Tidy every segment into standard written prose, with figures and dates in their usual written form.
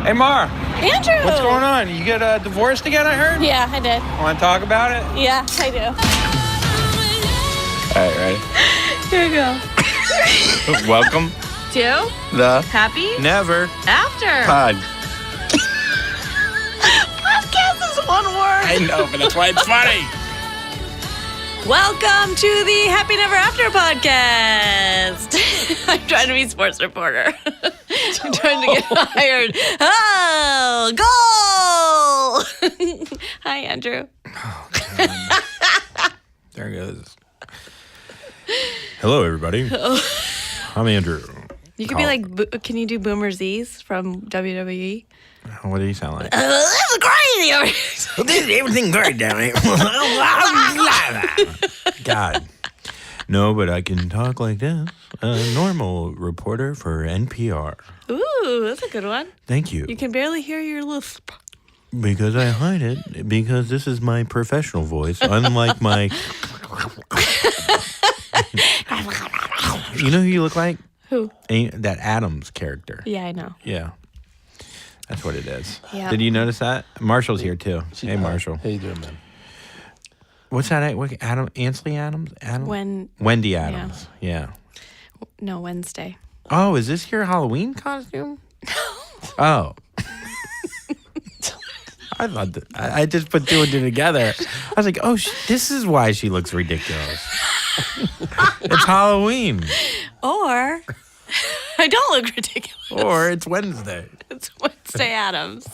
Hey, Mar. Andrew! What's going on? You get divorced again, I heard? Yeah, I did. Want to talk about it? Yeah, I do. All right, ready? Here you go. Welcome. Do? The Happy? Never After. Pod. Podcast is one word. I know, but that's why it's funny. Welcome to the Happy Never After podcast. I'm trying to be sports reporter. I'm trying to get hired. Oh, goal! Hi, Andrew. Oh, there it goes. Hello, everybody. I'm Andrew. You could be like, can you do Boomer Z's from WWE? What do you sound like? This is crazy. Everything great down here. God. No, but I can talk like this. A normal reporter for NPR. Ooh, that's a good one. Thank you. You can barely hear your lisp. Because I hide it. Because this is my professional voice. Unlike my... You know who you look like? Who? That Adams character. Yeah, I know. Yeah. That's what it is. Yeah. Did you notice that? Marshall's here, too. Hey, Marshall. How you doing, man? What's that? Adam? Ansley Adams? Adam? Wendy Adams. Yeah. No, Wednesday. Oh, is this your Halloween costume? Oh. I thought that, I just put two and two together. I was like, oh, this is why she looks ridiculous. It's Halloween. Or I don't look ridiculous. Or it's Wednesday. It's Wednesday Adams.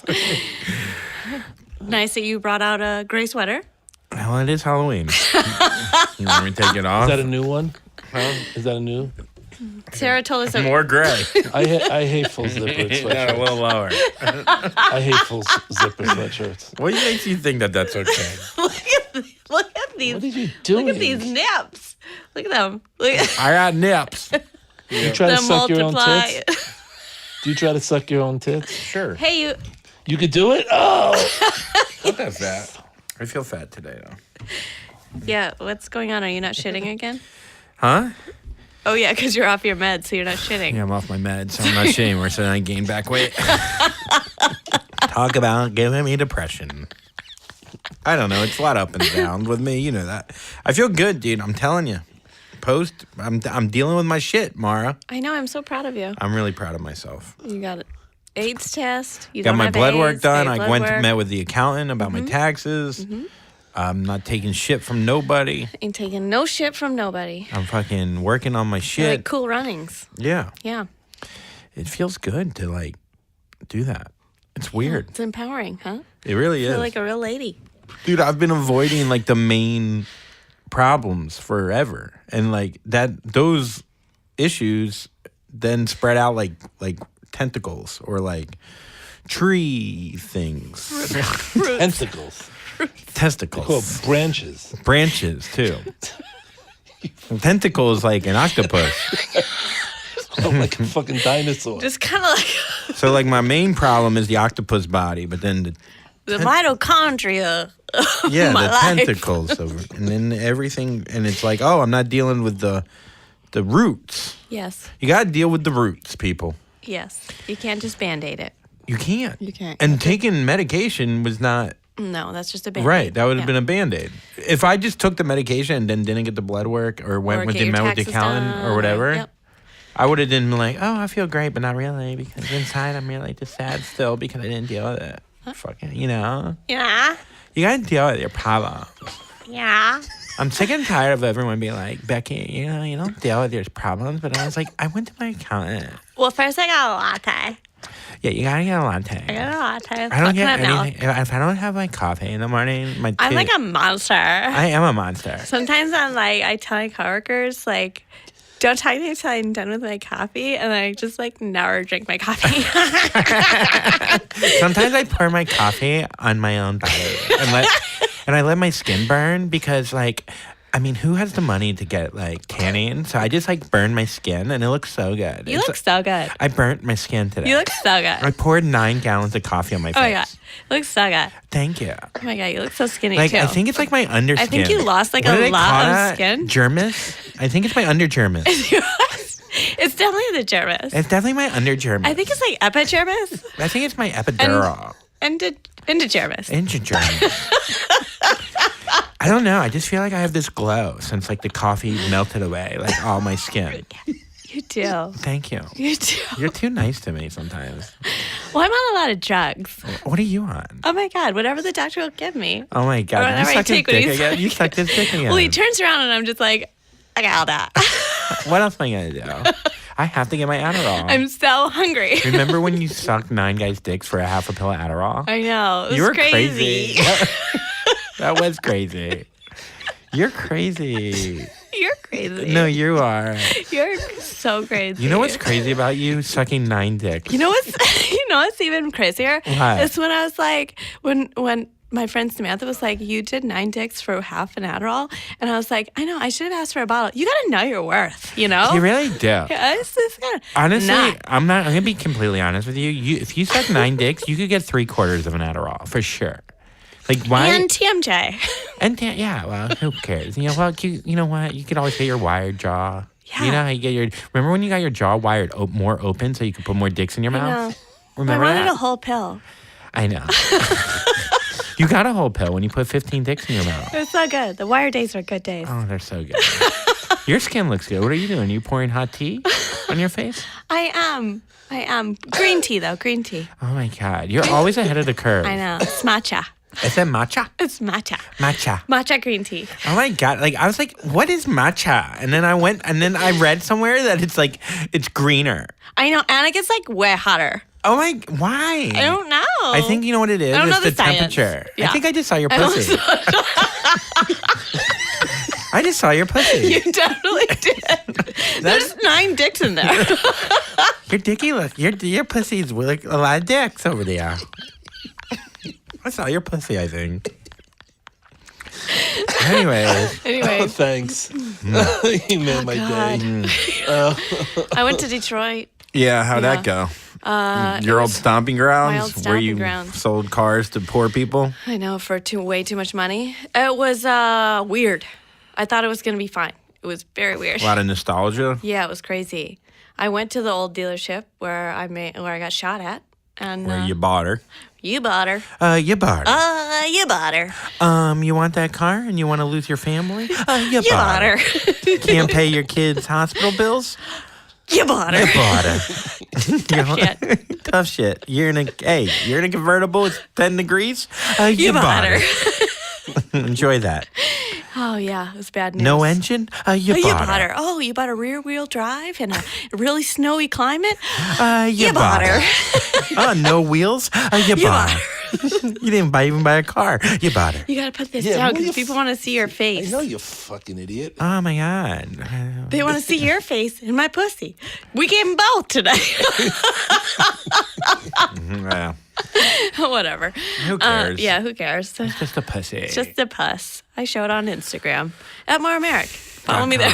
Nice that you brought out a gray sweater. Well, it is Halloween. You want me to take it off? Is that a new one? Is that a new? Sarah told us that More gray. I hate full zipper sweatshirts. No, a little lower. I hate full zipper sweatshirts. What makes you think that that's okay? look at these. What are you doing? Look at these nips. Look at them. Look at I got nips. You try to them suck your own multiply. tits? Do you try to suck your own tits? Sure. Hey, You could do it? Oh! Not that fat. I feel fat today, though. Yeah, what's going on? Are you not shitting again? Huh? Oh, yeah, because you're off your meds, so you're not shitting. Yeah, I'm off my meds, so I'm not shitting worse than I gained back weight. Talk about giving me depression. I don't know. It's a lot up and down with me. You know that. I feel good, dude. I'm telling you. I'm dealing with my shit, Mara. I know. I'm so proud of you. I'm really proud of myself. You got an AIDS test. You Got don't my have blood AIDS, work done. blood I work. met with the accountant about my taxes. I'm not taking shit from nobody. Ain't taking no shit from nobody. I'm fucking working on my They're shit. like cool runnings. Yeah. Yeah. It feels good to like do that. It's weird. It's empowering, huh? It really I is. feel like a real lady. Dude, I've been avoiding like the main problems forever. And like those issues then spread out like tentacles or like tree things. Tentacles. Testicles. Cool. Branches. Branches too. Tentacle is like an octopus. Oh, like a fucking dinosaur. Just kind of like So like my main problem is the octopus body, but then the mitochondria of the my life. tentacles and then everything, and it's like, oh, I'm not dealing with the roots. Yes. You got to deal with the roots, people. Yes. You can't just Band-Aid it. You can't. You can't. And taking medication was not No, that's just a Band-Aid. right. That would have Yeah. been a Band-Aid. If I just took the medication and then didn't get the blood work or went Or with get the your met with the taxes accountant done, or whatever, Yep. I would have been like, oh, I feel great, but not really, because inside I'm really just sad still because I didn't deal with it. Fucking, you know. Yeah. You got to deal with your problems. Yeah. I'm sick and tired of everyone being like, Becky, you know, you don't deal with your problems. But I was like, I went to my accountant. Well, first I got a latte. Yeah, you gotta get a latte. I got a latte. I don't get anything. If I don't have my coffee in the morning, I'm like a monster. I am a monster. Sometimes I'm like, I tell my coworkers, like, don't talk to me until I'm done with my coffee. And I just, like, never drink my coffee. Sometimes I pour my coffee on my own body and I let my skin burn because, like, I mean, who has the money to get, like, tanning? So I just, like, burn my skin, and it looks so good. You look so good. I burnt my skin today. You look so good. I poured 9 gallons of coffee on my face. Oh, my God. You look so good. Thank you. Oh, my God. You look so skinny, Like, too. I think it's, like, my underskin. I think you lost, like, What do a they lot call of that? skin. Germis? I think it's my undergermis. It's definitely the germis. It's definitely my undergermis. I think it's like epigermis. I think it's my epidural. Endogermis. Endogermis. I don't know. I just feel like I have this glow since like the coffee melted away, like all my skin. You do. Thank you. You do. You're too nice to me sometimes. Well, I'm on a lot of drugs. What are you on? Oh my God, whatever the doctor will give me. Oh my God. Or You whatever I sucked his take when dick he's- again? You sucked his dick again. Well, he turns around and I'm just like, I got all that. What else am I going to do? I have to get my Adderall. I'm so hungry. Remember when you sucked 9 guys' dicks for a half a pill of Adderall? I know. It was You were crazy. That was crazy. You're crazy. You're crazy. No, you are. You're so crazy. You know what's crazy about you? Sucking 9 dicks. You know what's even crazier? What? It's when I was like, when my friend Samantha was like, you did 9 dicks for half an Adderall. And I was like, I know, I should have asked for a bottle. You got to know your worth, you know? You really do. Yeah, it's kinda Honestly, not. I'm going to be completely honest with you. If you suck 9 dicks, you could get 3/4 of an Adderall for sure. Like why? And TMJ. Yeah, well, who cares? You know, well, you know what? You could always get your wired jaw. Yeah. You know how you get your. Remember when you got your jaw wired more open so you could put more dicks in your I mouth? know. Remember I wanted that? a whole pill. I know. You got a whole pill when you put 15 dicks in your mouth. It was so good. The wire days are good days. Oh, they're so good. Your skin looks good. What are you doing? You pouring hot tea on your face? I am. Green tea, though. Green tea. Oh, my God. You're always ahead of the curve. I know. It's matcha. Is that matcha? It's matcha. Matcha. Matcha green tea. Oh my God. Like, I was like, what is matcha? And then I read somewhere that it's greener. I know. And it gets like way hotter. Oh my, why? I don't know. I think you know what it is. I don't know It's the the science. temperature. Yeah. I think I just saw your pussy. I just saw your pussy. You definitely did. There's 9 dicks in there. Your dicky look. Your pussy's like a lot of dicks over there. I saw your pussy, I think. Anyways. Anyway, Thanks. You made my God. day. I went to Detroit. Yeah, how'd Yeah. that go? It Your old was stomping grounds? my old where stomping you grounds. sold cars to poor people? I know, for way too much money. It was weird. I thought it was going to be fine. It was very weird. A lot of nostalgia. Yeah, it was crazy. I went to the old dealership where I got shot at. And Where you bought her. you bought her. You bought her. You bought her. You want that car and you want to lose your family? You You bought her. Can't pay your kids' hospital bills? You bought her. You bought her. Tough shit. Tough shit. You're in a convertible. It's 10 degrees. You bought her. Enjoy that. Oh, yeah. It was bad news. No engine? You You bought bought her. her. Oh, you bought a rear-wheel drive in a really snowy climate? You bought her. Oh, no wheels? You bought bought her. You didn't even buy a car. You bought her. You got to put this Yeah, down will you because people want to see your I face. know, you fucking idiot. Oh, my God. They want to see your face and my pussy. We gave them both today. Yeah. Whatever. Who cares? Yeah, who cares? It's just a pussy. It's just a puss. I show it on Instagram at More Merrick. Follow me there.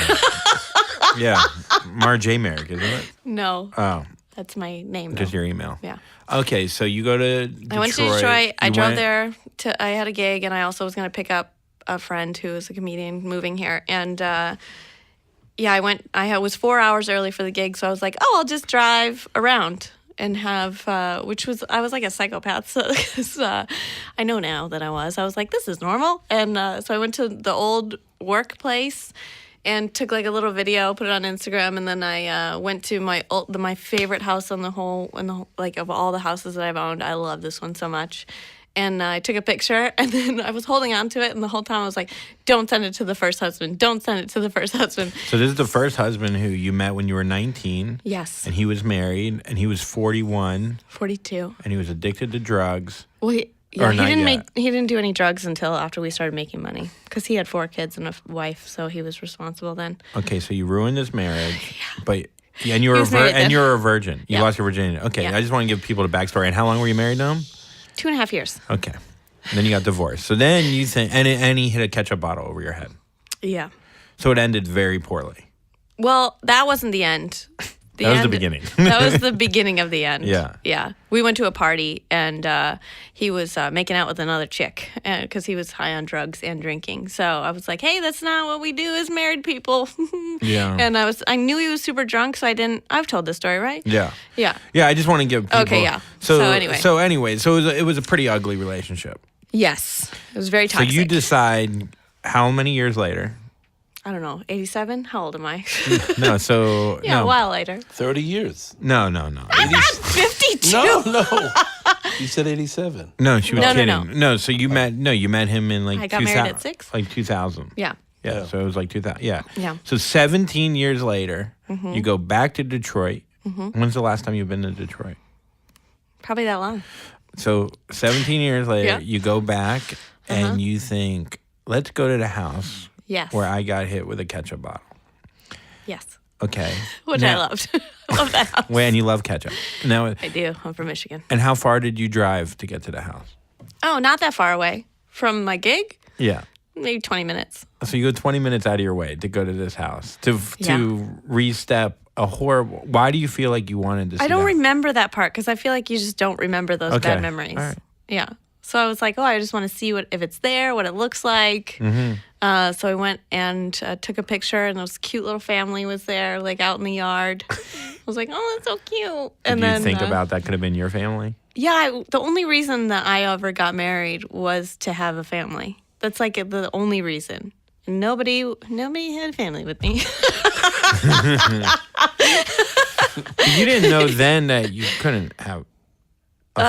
Yeah. Mar J. Merrick, isn't it? No, Oh, that's my name. just though. your email. Yeah. Okay, so you go to Detroit. I went to Detroit. I You drove went- there. I had a gig, and I also was going to pick up a friend who was a comedian moving here. And yeah, I was 4 hours early for the gig, so I was like, oh, I'll just drive around and have, I was like a psychopath. So 'cause, I know now that I was like, this is normal. And so I went to the old workplace and took like a little video, put it on Instagram, and then I went to my favorite house on the whole, like of all the houses that I've owned. I love this one so much. And I took a picture, and then I was holding on to it, and the whole time I was like, don't send it to the first husband. Don't send it to the first husband. So this is the first husband who you met when you were 19. Yes. And he was married, and he was 41, 42. and he was addicted to drugs. Well, Or he not didn't yet. he didn't do any drugs until after we started making money, because he had 4 kids and a wife, so he was responsible then. Okay, so you ruined this marriage, but and you He were was married then. you were a virgin. You Yeah. lost your virginity. Okay, Yeah. I just want to give people the backstory. And how long were you married to him? 2.5 years. Okay. And then you got divorced. So then you think, and he hit a ketchup bottle over your head. Yeah. So it ended very poorly. Well, that wasn't the end. the That was end. the beginning. That was the beginning of the end. Yeah. Yeah. We went to a party and he was making out with another chick because he was high on drugs and drinking. So I was like, hey, that's not what we do as married people. Yeah. And I knew he was super drunk, so I've told this story, right? Yeah. Yeah. Yeah, I just want to give people. Okay, yeah. So anyway. it was a pretty ugly relationship. Yes. It was very So toxic. you decide how many years later? I don't know, 87? How old am I? No, so Yeah, no. a while later. 30 years. No. I'm not 52. No. You said 87. No, she was No, kidding. no. So you met him in like I got 2000, married at 6? like 2000. Yeah. Yeah, so it was like 2000. Yeah. Yeah. So 17 years later, you go back to Detroit. When's the last time you've been to Detroit? Probably that long. So 17 years later, Yeah. you go back and you think, let's go to the house Yes. where I got hit with a ketchup bottle. Yes. Okay. Which Now- I loved. I love that house. When you love ketchup. Now, I do. I'm from Michigan. and how far did you drive to get to the house? Oh, not that far away from my gig. Yeah. Maybe 20 minutes. So you go 20 minutes out of your way to go to this house to Yeah. re-step a horrible. Why do you feel like you wanted to see I don't that? remember that part because I feel like you just don't remember those Okay. bad memories. All right. Yeah. So I was like, oh, I just want to see if it's there, what it looks like. Mm-hmm. So I went and took a picture, and this cute little family was there, like out in the yard. I was like, oh, that's so cute. And Did you then think about that could have been your family? Yeah, the only reason that I ever got married was to have a family. That's like the only reason. Nobody had a family with me. You didn't know then that you couldn't have. Yeah,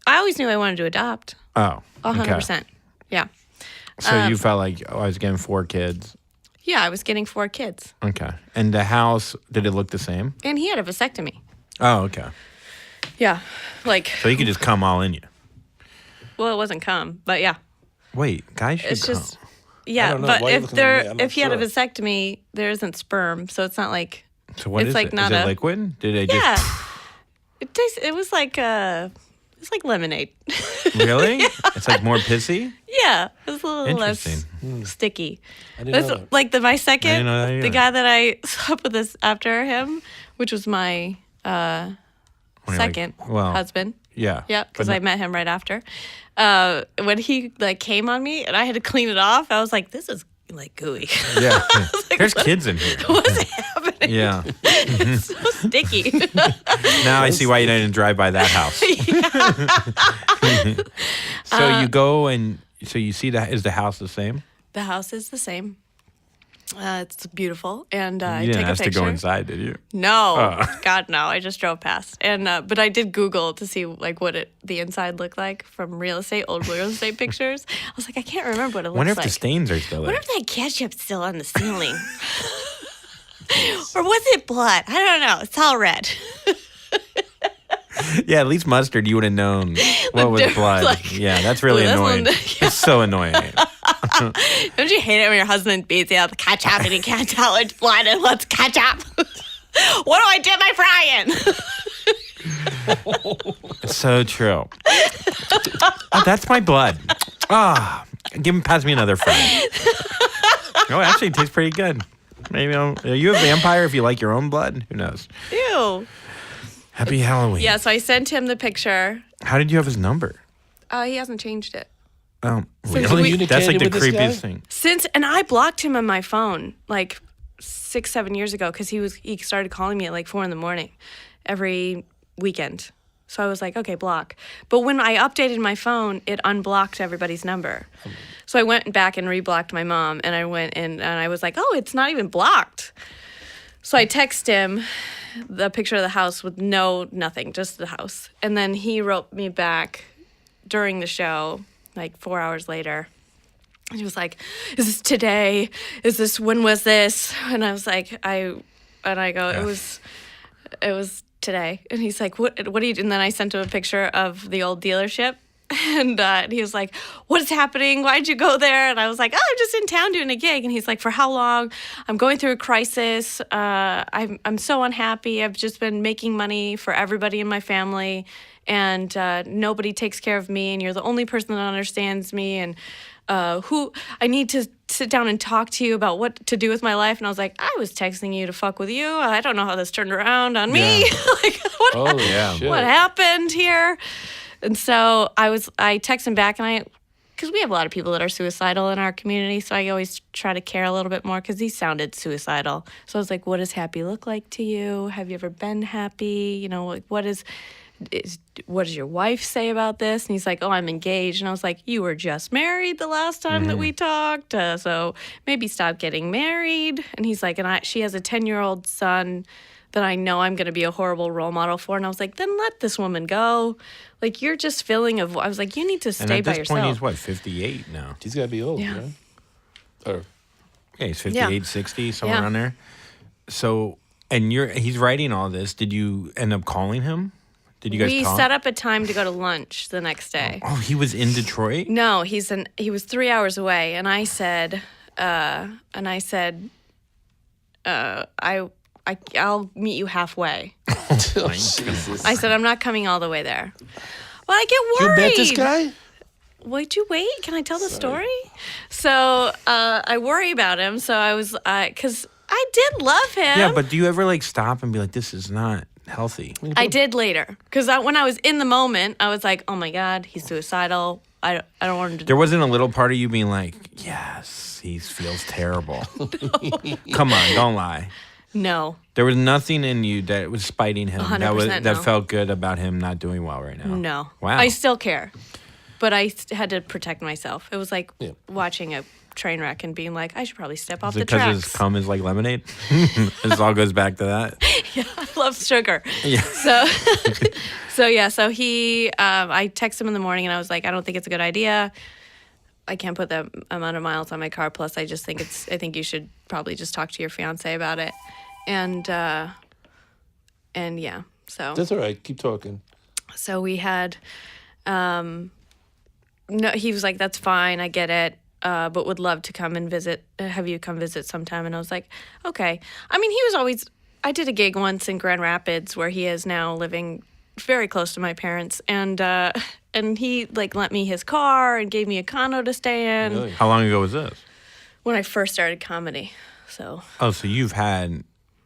I always knew I wanted to adopt. Oh, 100%. Yeah. So you felt like I was getting 4 kids. Yeah, I was getting 4 kids. Okay. And the house, did it look the same? And he had a vasectomy. Oh, okay. Yeah. Like, So you could just come all in you. well, it wasn't cum, but yeah. Wait, guys should It's come. just, yeah. don't know. But Why are you if looking at me? I'm not if he had a sure. vasectomy, there isn't sperm, so it's not like, So what it's is like it? not Is it a- liquid? Did they yeah. just It was like it's like lemonade. really? It's like more pissy? Yeah, it was a little less Interesting. sticky. I didn't That's know that. like my I second, didn't know that the either. guy that I slept with this after him, which was my When you're like, second well, husband. Yeah. Yeah, because But I met him right after. When he like came on me and I had to clean it off, I was like, "This is like gooey. Yeah. There's kids in here. What's happening? Yeah. It's so sticky." Now I see why you didn't drive by that house. So you go and so you see is the house the same? The house is the same. It's beautiful, and I You didn't take a ask picture. to go inside, did you? No, Oh. God, no. I just drove past, and but I did Google to see like what the inside looked like from old real estate pictures. I was like, I can't remember what it looks Wonder if like. the stains are still I there. wonder if that ketchup's still on the ceiling, or was it blood? I don't know. It's all red. Yeah, at least mustard, you would have known what was difference, blood. like, Yeah, that's really well, that's annoying. one- yeah. It's so annoying. Don't you hate it when your husband beats you up with ketchup and you can't tell it's blood and what's ketchup? What do I dip my fry in? It's so true. Oh, that's my blood. Ah, pass me another friend. Oh, actually, it tastes pretty good. Maybe are you a vampire if you like your own blood? Who knows? Ew. Happy Halloween. Yeah, so I sent him the picture. How did you have his number? He hasn't changed it. Oh, we really? That's like the communicated with this guy? creepiest thing. And I blocked him on my phone like 6-7 years ago because he started calling me at like 4 a.m. every weekend. So I was like, okay, block. But when I updated my phone, it unblocked everybody's number. So I went back and reblocked my mom, and I went in and I was like, oh, it's not even blocked. So I texted him the picture of the house with nothing, just the house. And then he wrote me back during the show, like 4 hours later. And he was like, is this today? When was this? And I was like, I go, it was today. And he's like, what do you do? And then I sent him a picture of the old dealership. And he was like, what is happening? Why'd you go there? And I was like, oh, I'm just in town doing a gig. And he's like, for how long? I'm going through a crisis. I'm so unhappy. I've just been making money for everybody in my family. And nobody takes care of me. And you're the only person that understands me. And I need to sit down and talk to you about what to do with my life. And I was like, I was texting you to fuck with you. I don't know how this turned around on me. Yeah. Like, what, Oh, yeah. what happened here? And so I texted him back, and because we have a lot of people that are suicidal in our community, so I always try to care a little bit more because he sounded suicidal. So I was like, what does happy look like to you? Have you ever been happy? You know, like, what does your wife say about this? And he's like, oh, I'm engaged. And I was like, you were just married the last time that we talked, so maybe stop getting married. And he's like, she has a 10-year-old son that I know I'm going to be a horrible role model for. And I was like, then let this woman go. Like, you're just filling I was like, you need to stay by yourself. And at this point, he's what, 58 now? He's got to be old, Yeah. right? Or Yeah, he's 58, Yeah. 60, somewhere Yeah. around there. So, and he's writing all this. Did you end up calling him? Did you guys We talk? set up a time to go to lunch the next day. Oh, he was in Detroit? No, he was 3 hours away, and I said, I'll meet you halfway. oh, Jesus. I said, I'm not coming all the way there. Well, I get You worried. met this guy? Would you wait? Can I tell the story? So I worry about him. So I was, because I did love him. Yeah, but do you ever like stop and be like, this is not healthy? I did later. Because when I was in the moment, I was like, oh my God, he's suicidal. I don't want him to. There wasn't a little part of you being like, yes, he feels terrible. Come on, don't lie. No. There was nothing in you that was spiting him 100% that no. felt good about him not doing well right now. No. Wow. I still care. But I had to protect myself. It was like Yeah. watching a train wreck and being like, I should probably step off Is the it because tracks. his cum is like lemonade? This all goes back to that. I love sugar. Yeah. So he, I texted him in the morning and I was like, I don't think it's a good idea. I can't put that amount of miles on my car. Plus, I think you should probably just talk to your fiance about it. And yeah, so. That's all right. Keep talking. So we had, no, he was like, that's fine, I get it, but would love to come and visit, have you come visit sometime. And I was like, okay. I mean, I did a gig once in Grand Rapids where he is now living very close to my parents. And he like lent me his car and gave me a condo to stay in Really? How long ago was this? when I first started comedy. So Oh, so you've had, it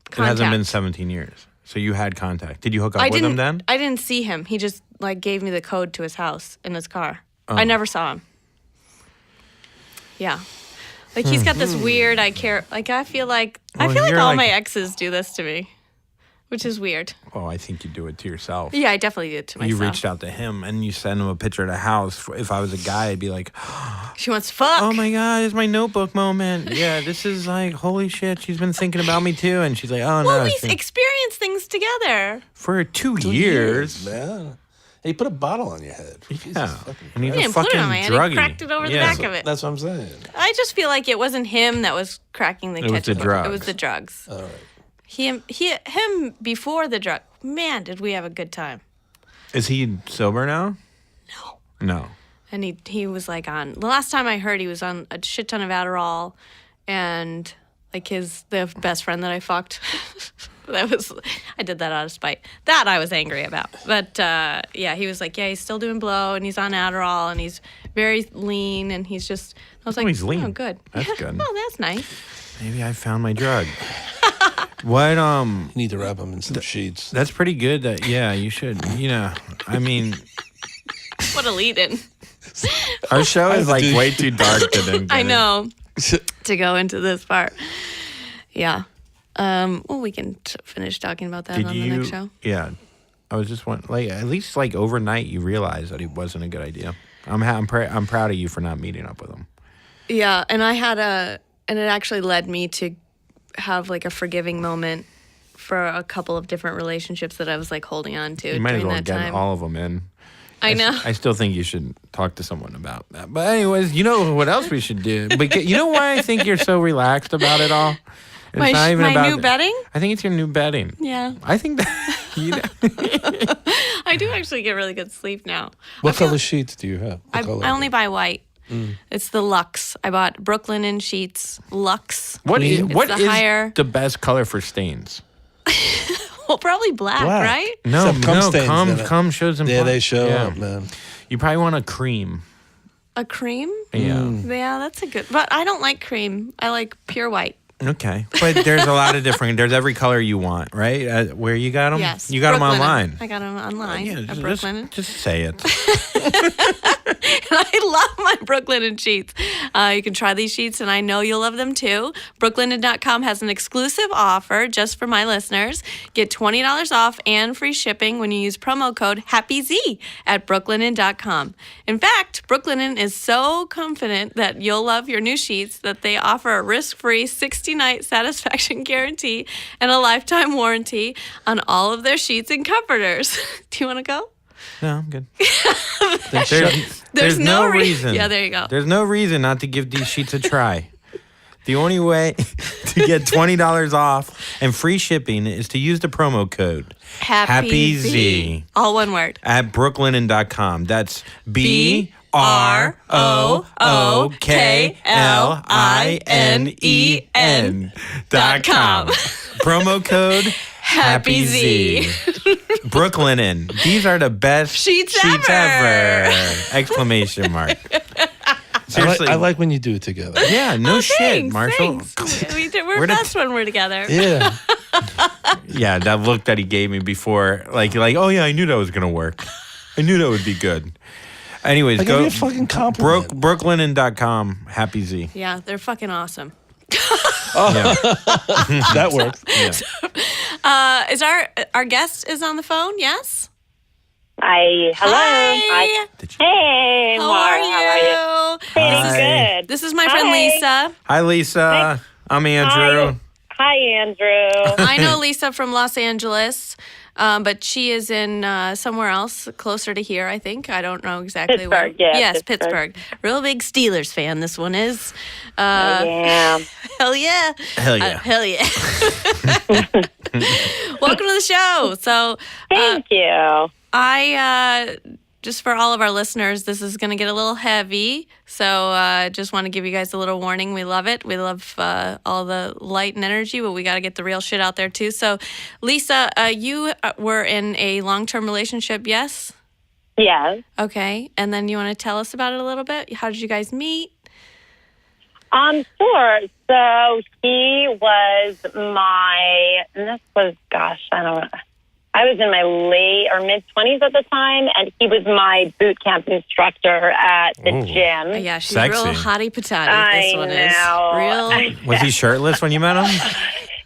Contact. hasn't been 17 years. So you had contact. Did you hook up with him then? I didn't see him. He just like gave me the code to his house in his car. I never saw him. Yeah. Like he's got this weird I feel like Well, all you're my like- exes do this to me, which is weird. Oh, I think you do it to yourself. Yeah, I definitely did it to myself. You reached out to him and you sent him a picture of the house. If I was a guy, I'd be like, She wants to fuck. oh my God, it's my notebook moment. Yeah, this is like, holy shit, she's been thinking about me too. And she's like, oh well, no. we she- experienced things together. for 2 years. Man. Hey, put a bottle on your head. Jesus Yeah. fucking And he's He a didn't put fucking it on my hand. druggie. He cracked it over the Yeah. back of it. That's what I'm saying. I just feel like it wasn't him that was cracking the It was the ketchup. drugs. It was the drugs. All right. Him before the drug. Man, did we have a good time. Is he sober now? No. And he was like the last time I heard he was on a shit ton of Adderall and like the best friend that I fucked. I did that out of spite. That I was angry about. But yeah, he was like, yeah, he's still doing blow and he's on Adderall and he's very lean and he's just, I was like, he's lean. oh, good. That's Yeah. good. Oh, that's nice. Maybe I found my drug. What, You need to wrap him in some sheets. that's pretty good that, yeah, you should, I mean, What a lead in. our show is like Dude. way too dark to then. I know. To go into this part. Yeah. Well, we can finish talking about that Did on you, the next show. yeah. I was just wondering, like, at least like overnight you realized that it wasn't a good idea. I'm proud of you for not meeting up with him. Yeah, and and it actually led me to have like a forgiving moment for a couple of different relationships that I was like holding on to You might as during well that get time. all of them in. I know. I still think you should talk to someone about that. But anyways, you know what else we should do? But you know why I think you're so relaxed about it all? It's my not even my about new bedding? I think it's your new bedding. Yeah. I think that I do actually get really good sleep now. What color sheets do you have? I What color? only buy white. It's the Luxe. I bought Brooklyn in sheets. Luxe. what is It's what the is higher- the best color for stains? Well, probably black, Black. right? No, Except cum stains, then. cum shows in Yeah, black. they show Yeah. up, man. You probably want a cream. A cream? Yeah. Yeah, that's a good. But I don't like cream. I like pure white. Okay. But there's a lot of different, there's every color you want, right? Where you got them? Yes. You got them Brooklinen. online. I got them online Yeah, at just, Brooklinen. just say it. I love my Brooklinen sheets. You can try these sheets, and I know you'll love them too. Brooklinen.com has an exclusive offer just for my listeners. Get $20 off and free shipping when you use promo code HAPPYZ at brooklinen.com. In fact, Brooklinen is so confident that you'll love your new sheets that they offer a risk-free 60-night satisfaction guarantee and a lifetime warranty on all of their sheets and comforters. Do you want to go? No, I'm good. There's no reason. Yeah, there you go. There's no reason not to give these sheets a try. The only way to get $20 off and free shipping is to use the promo code HAPPYZ. All one word. At brooklinen.com. That's BROOKLINEN.com. Promo code HAPPYZ. Brooklinen. These are the best Sheets ever! Exclamation mark. Seriously. I like when you do it together. Yeah, no shit, Thanks, Marshall. thanks. We're best when we're together. Yeah. Yeah, that look that he gave me before, like, oh yeah, I knew that was gonna work. I knew that would be good. Anyways, I go give you a fucking compliment. brooklinen.com. Happy Z. Yeah, they're fucking awesome. Yeah. That works. Yeah. Is our guest is on the phone? Yes. Hi. Hello. Hi. Hey, How Mar. are you? Thanks. Hi. Good. This is my friend Hi. Lisa. Hi, Lisa. I'm Andrew. Hi, Andrew. I know Lisa from Los Angeles, but she is in somewhere else, closer to here, I think. I don't know exactly where. Pittsburgh, yeah, Yes, Pittsburgh. Pittsburgh. Real big Steelers fan, this one is. Yeah. Hell yeah. Hell yeah. Hell yeah. Welcome to the show. So Thank you. I just for all of our listeners, this is going to get a little heavy. So just want to give you guys a little warning. We love it. We love all the light and energy, but we got to get the real shit out there too. So, Lisa, you were in a long-term relationship, yes? Yes. Okay. And then you want to tell us about it a little bit? How did you guys meet? Sure. So he was and this was, gosh, I was in my late or mid-20s at the time, and he was my boot camp instructor at the gym. Yeah, she's Sexy. real hottie patati. This I one know. is real. Was he shirtless when you met him?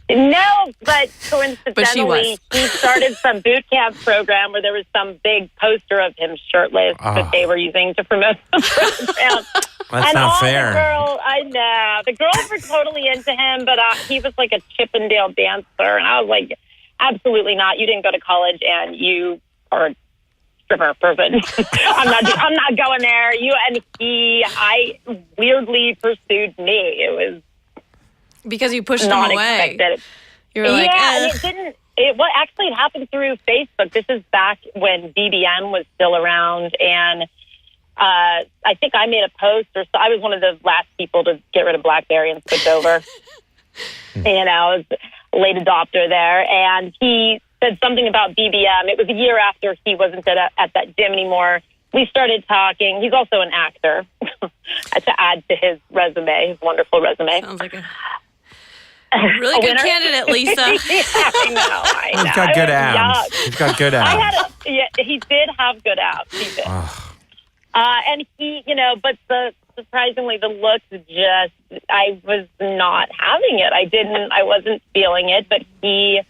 No, but coincidentally, But she was. he started some boot camp program where there was some big poster of him shirtless that they were using to promote the program. That's and not all fair. I know. The girls were totally into him, but he was like a Chippendale dancer, and I was like, absolutely not. You didn't go to college, and you are a stripper person. I'm not going there. I weirdly pursued me. It was Because you pushed him not away. expected. You were like, yeah, and it didn't. Actually, it happened through Facebook. This is back when BBM was still around, and I think I made a post, or so. I was one of the last people to get rid of BlackBerry and switch over. I was a late adopter there, and he said something about BBM. It was a year after he wasn't at that gym anymore. We started talking. He's also an actor, to add to his resume, his wonderful resume. sounds like a really good winner? candidate, Lisa. I know. He's got good abs. Yuck. He's got good abs. He did have good abs. He did. And he, but surprisingly, the looks I was not having it. I wasn't feeling it, but he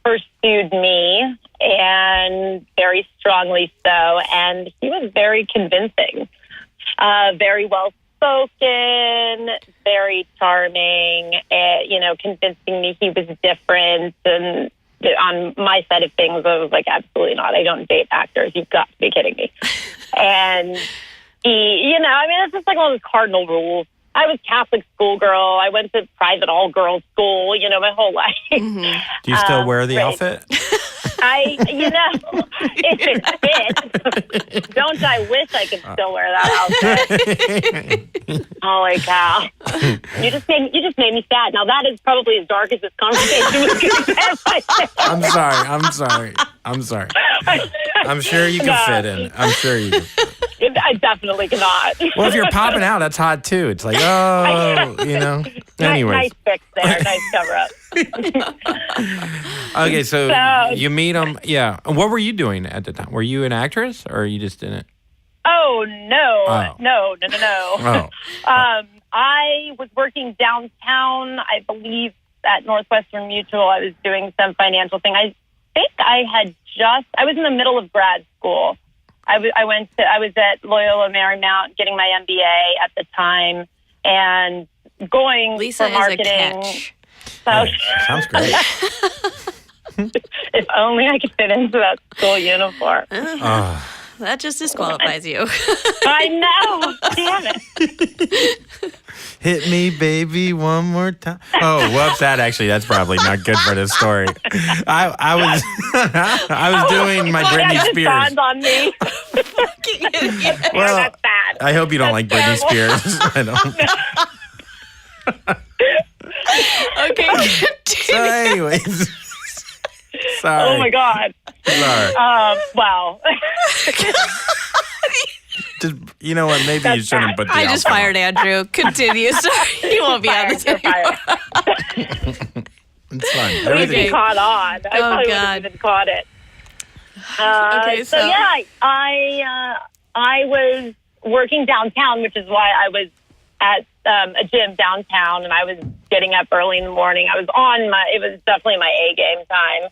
pursued me, and very strongly so, and he was very convincing, very well spoken, very charming, convincing me he was different. And on my side of things, I was like, absolutely not. I don't date actors. You've got to be kidding me. And he, it's just like one of those cardinal rules. I was Catholic schoolgirl. I went to private all-girls school, my whole life. Mm-hmm. Do you still wear the right. outfit? If it fits, don't I wish I could still wear that outfit. Holy cow. You just made me sad. Now that is probably as dark as this conversation was going to get. I'm sorry. I'm sure you can fit in. I'm sure you can. I definitely cannot. Well, if you're popping out, that's hot too. It's like, oh, Anyways. Nice fix there. Nice cover up. Okay, so you meet him. Yeah. What were you doing at the time? Were you an actress or you just didn't? Oh, no. No. Oh. I was working downtown, I believe, at Northwestern Mutual. I was doing some financial thing. I think I was in the middle of grad school. I was at Loyola Marymount getting my MBA at the time and going Lisa for marketing. Is a catch. So, Sounds great. if only I could fit into that school uniform. That just disqualifies you. I know. Damn it. Hit me, baby, one more time. Oh, whoops! That's probably not good for this story. I was I was doing my Britney It Spears. dawned on me. Well, that's bad. I hope you don't like Britney terrible. Spears. I don't. Okay. So, anyways, sorry. Oh my God. Sorry. Wow. Just, you know what? Maybe you shouldn't put the I just alcohol. fired Andrew. Continue. Sorry, you won't be on the You're fired. It's fine. We've Everything. been caught on. I probably God. wouldn't even caught it. Okay, so so- yeah, I was working downtown, which is why I was at a gym downtown, and I was getting up early in the morning. It was definitely my A game time,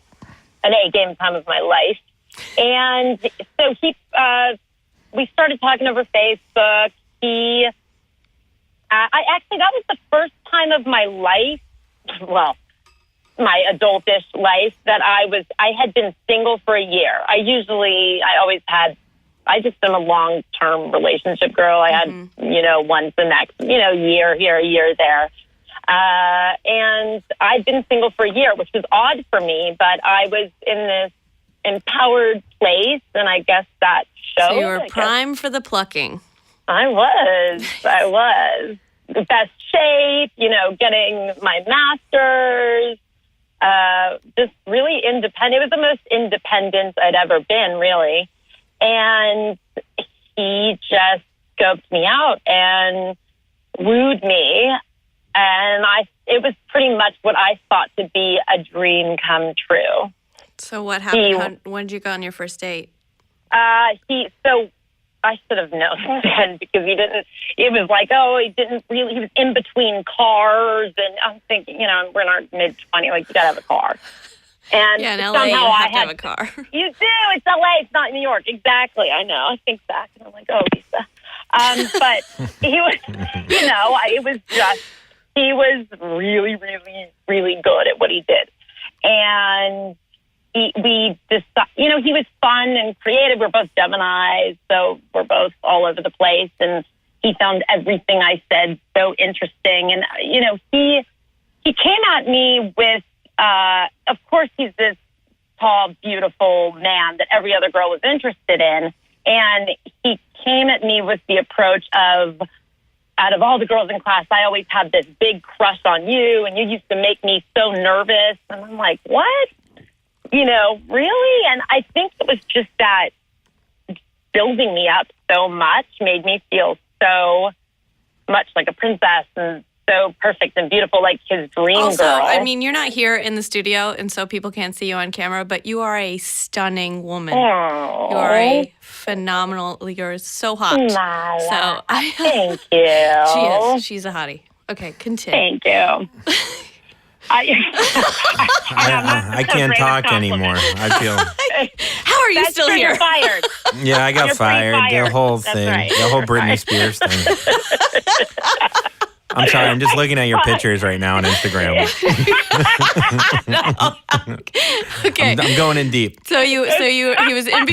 an A game time of my life. And so we started talking over Facebook. That was the first time of my life, well, my adultish life, that I had been single for a year. I just am a long-term relationship girl. I had, once the next, year here, a year there. And I'd been single for a year, which was odd for me, but I was in this empowered place, and I guess that showed. So you were prime for the plucking. I was. The best shape, getting my master's, just really independent. It was the most independent I'd ever been, really. And he just scoped me out and wooed me. And it was pretty much what I thought to be a dream come true. So what happened? When did you go on your first date? So I should have known then, because it was like, he was in between cars, and I'm thinking, we're in our mid-20s, like, you gotta have a car. And Yeah, in LA, you somehow have to have a car. You do. It's LA. It's not New York. Exactly. I know. I think back and I'm like, oh, Lisa. But he was, it was just, he was really, really, really good at what he did. And we decided, he was fun and creative. We're both Geminis, so we're both all over the place. And he found everything I said so interesting. And, he came at me with, of course, he's this tall, beautiful man that every other girl was interested in. And he came at me with the approach of, out of all the girls in class, I always had this big crush on you, and you used to make me so nervous. And I'm like, what? Really? And I think it was just that building me up so much made me feel so much like a princess and so perfect and beautiful, like his dream Also, girl. I mean, you're not here in the studio, and so people can't see you on camera, but you are a stunning woman. Oh, You are a phenomenal, you're so hot. So thank you. She is. She's a hottie. Okay, continue. Thank you. I can't talk anymore. I feel. How are you That's still true, here? You're fired. Yeah, I got You're pretty fired. The fired. whole That's thing. right. The whole You're Britney fired. Spears thing. I'm sorry. I'm just looking at your pictures right now on Instagram. Okay. I'm going in deep. So he was in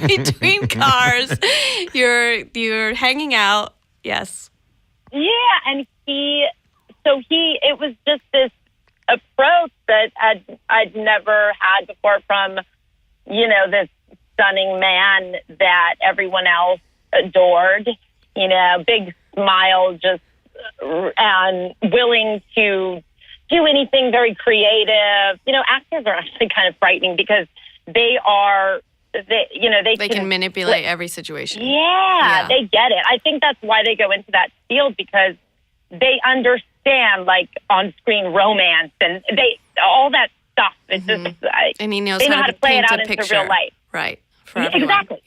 between cars. You're hanging out. Yes. Yeah, and it was just this approach that I'd never had before from, this stunning man that everyone else adored, big smile, just, and willing to do anything very creative. Actors are actually kind of frightening because they are They can manipulate every situation. Yeah, they get it. I think that's why they go into that field, because they understand like on-screen romance and all that stuff. It's just and he knows they know how to play it paint out a into picture. real life. Right. Exactly.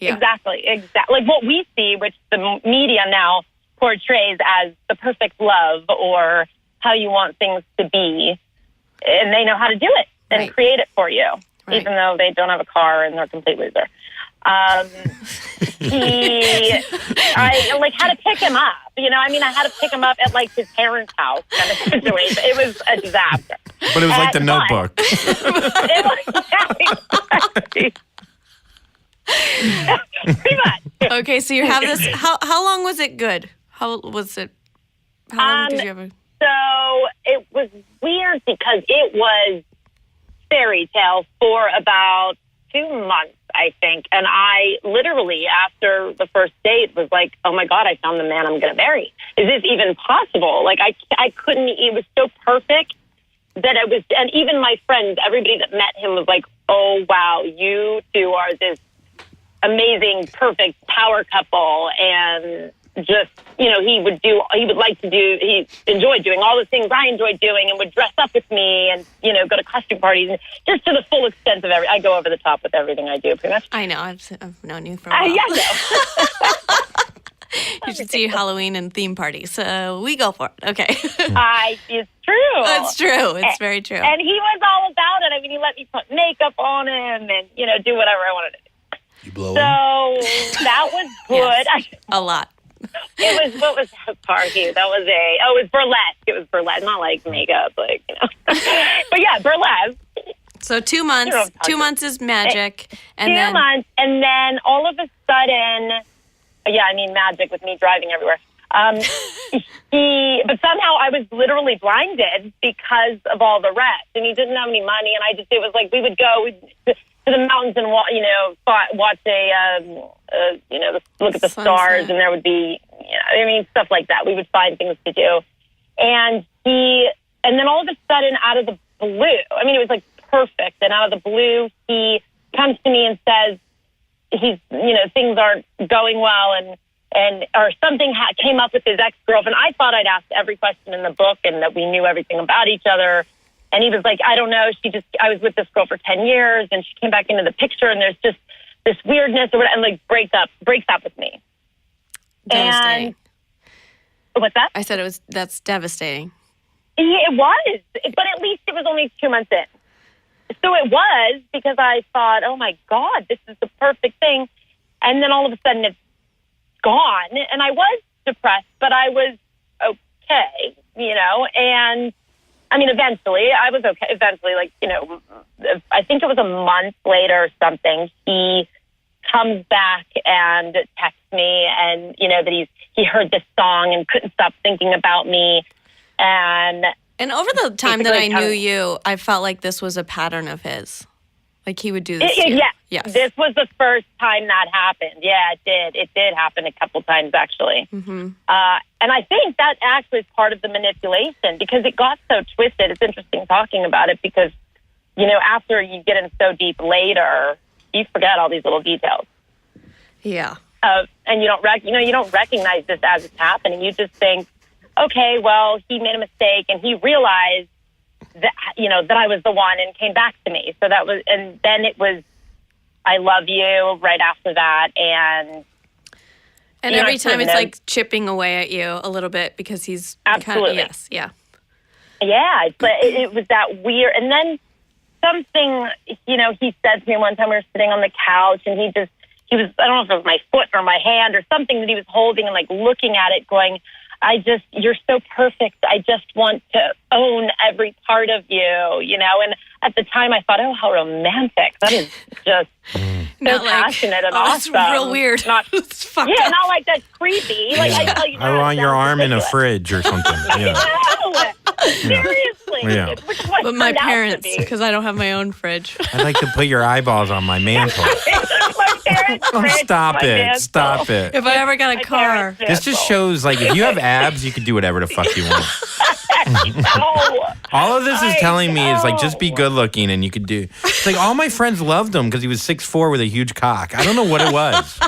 Like what we see, which the media now portrays as the perfect love or how you want things to be, and they know how to do it and create it for you, even though they don't have a car and they're a complete loser. I had to pick him up. I had to pick him up at like his parents' house kind of situation. It was a disaster. But it was like the Notebook. It was pretty much. Okay, so you have this. How long was it good? How was it? How long did you have it? So it was weird because it was fairy tale for about 2 months, I think. And I literally, after the first date, was like, oh my God, I found the man I'm going to marry. Is this even possible? Like, I couldn't, it was so perfect that it was, and even my friends, everybody that met him was like, oh wow, you two are this amazing, perfect power couple. And just, he enjoyed doing all the things I enjoyed doing and would dress up with me and, go to costume parties and just to the full extent of I go over the top with everything I do, pretty much. I know. I've known you for a while. Yeah, I know. You should see Halloween and theme parties. So we go for it. Okay. It's true. It's true. It's very true. And he was all about it. I mean, he let me put makeup on him and, do whatever I wanted to do. You blow him? So that was good. Yes, a lot. What was that party? That was it was burlesque. It was burlesque, not like makeup, but yeah, burlesque. So 2 months. 2 months is magic. And 2 months, and then all of a sudden, magic with me driving everywhere. But somehow I was literally blinded because of all the rest, and he didn't have any money, and it was like we would go to the mountains and watch look at the stars, and there would be, stuff like that. We would find things to do, and then all of a sudden, out of the blue, it was like perfect, and out of the blue, he comes to me and says, things aren't going well, or something came up with his ex-girlfriend. I thought I'd asked every question in the book and that we knew everything about each other. And he was like, I don't know. I was with this girl for 10 years and she came back into the picture and there's just this weirdness or whatever, and like breaks up with me. Devastating. And what's that? I said that's devastating. Yeah, it was, but at least it was only 2 months in. So it was, because I thought, oh my God, this is the perfect thing. And then all of a sudden it's gone. And I was depressed, but I was okay, and eventually I was okay. Eventually, I think it was a month later or something, he comes back and texts me and, that he heard this song and couldn't stop thinking about me. And over the time that I knew you, I felt like this was a pattern of his. Like he would do this. Yes. This was the first time that happened. Yeah, it did. It did happen a couple times, actually. Mm-hmm. And I think that actually is part of the manipulation because it got so twisted. It's interesting talking about it because, after you get in so deep later, you forget all these little details. Yeah. And you don't recognize this as it's happening. You just think, okay, well, he made a mistake and he realized that, that I was the one and came back to me. So that was, and then it was, I love you right after that. And every time it's like chipping away at you a little bit because he's absolutely. Yes. Yeah. Yeah. But it was that weird. And then something, he said to me one time we were sitting on the couch and he was, I don't know if it was my foot or my hand or something that he was holding and like looking at it going, you're so perfect. I just want to own every part of you, and at the time I thought, oh, how romantic. That is just so passionate and awesome. That's real weird. Not like that's creepy. Like I want your arm in a fridge or something. Yeah. Seriously. Yeah. But my parents, because I don't have my own fridge. I'd like to put your eyeballs on my mantle. Stop it. If I ever got a car. This just shows, like, if you have abs, you can do whatever the fuck you want. No. All of this is I telling me is like just be know. good looking and you could do. It's like all my friends loved him because he was 6'4" with a huge cock. I don't know what it was.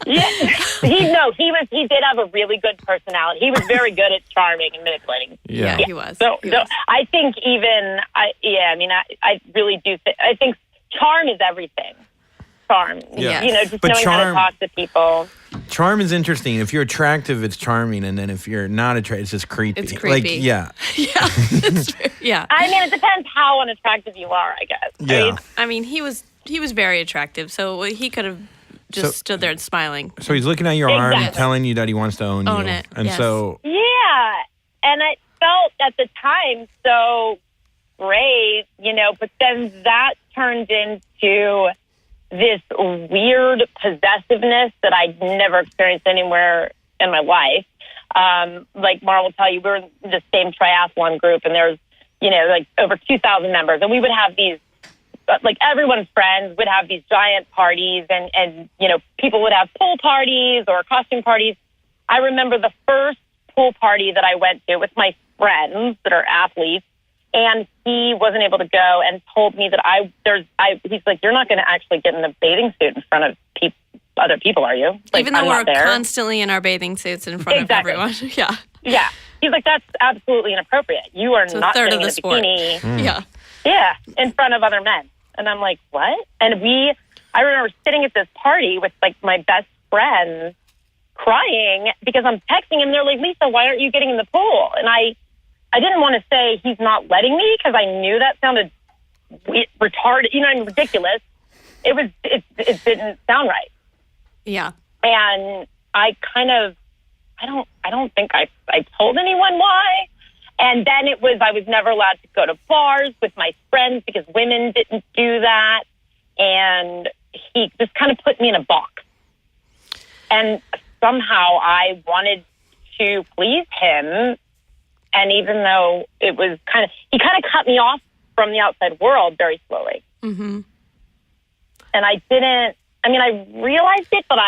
Yeah, he did have a really good personality. He was very good at charming and manipulating. Yeah, he was. So, He was. I think I really do. I think charm is everything. Charm, Yeah. just But knowing how to charm- talk to people. Charm is interesting. If you're attractive, it's charming, and then if you're not attractive, it's just creepy. It's creepy. Like, yeah, Yeah. I mean, it depends how unattractive you are, I guess. yeah. I mean, he was very attractive, so he could have just So- stood there and smiling. So he's looking at your arm, Exactly. telling you that he wants to own Own you, it, and yes. so Yeah, and it felt at the time so great, but then that turned into this weird possessiveness that I'd never experienced anywhere in my life. Like Mara will tell you, we were in the same triathlon group, and there's, like over 2,000 members, and we would have these, like everyone's friends would have these giant parties, and people would have pool parties or costume parties. I remember the first pool party that I went to with my friends that are athletes, and he wasn't able to go and told me that he's like, you're not going to actually get in a bathing suit in front of other people, are you? Like, Even though I'm we're not there. constantly in our bathing suits in front Exactly. of everyone. Yeah. Yeah. He's like, that's absolutely inappropriate. You are a not third sitting of in the a sport. bikini. Yeah. Yeah, in front of other men. And I'm like, what? And I remember sitting at this party with like my best friends crying because I'm texting him. They're like, Lisa, why aren't you getting in the pool? And I didn't want to say he's not letting me because I knew that sounded retarded, ridiculous. It didn't sound right. Yeah. And I don't think I told anyone why. And then I was never allowed to go to bars with my friends because women didn't do that. And he just kind of put me in a box. And somehow I wanted to please him. And even though he kind of cut me off from the outside world very slowly. Mm-hmm. And I realized it, but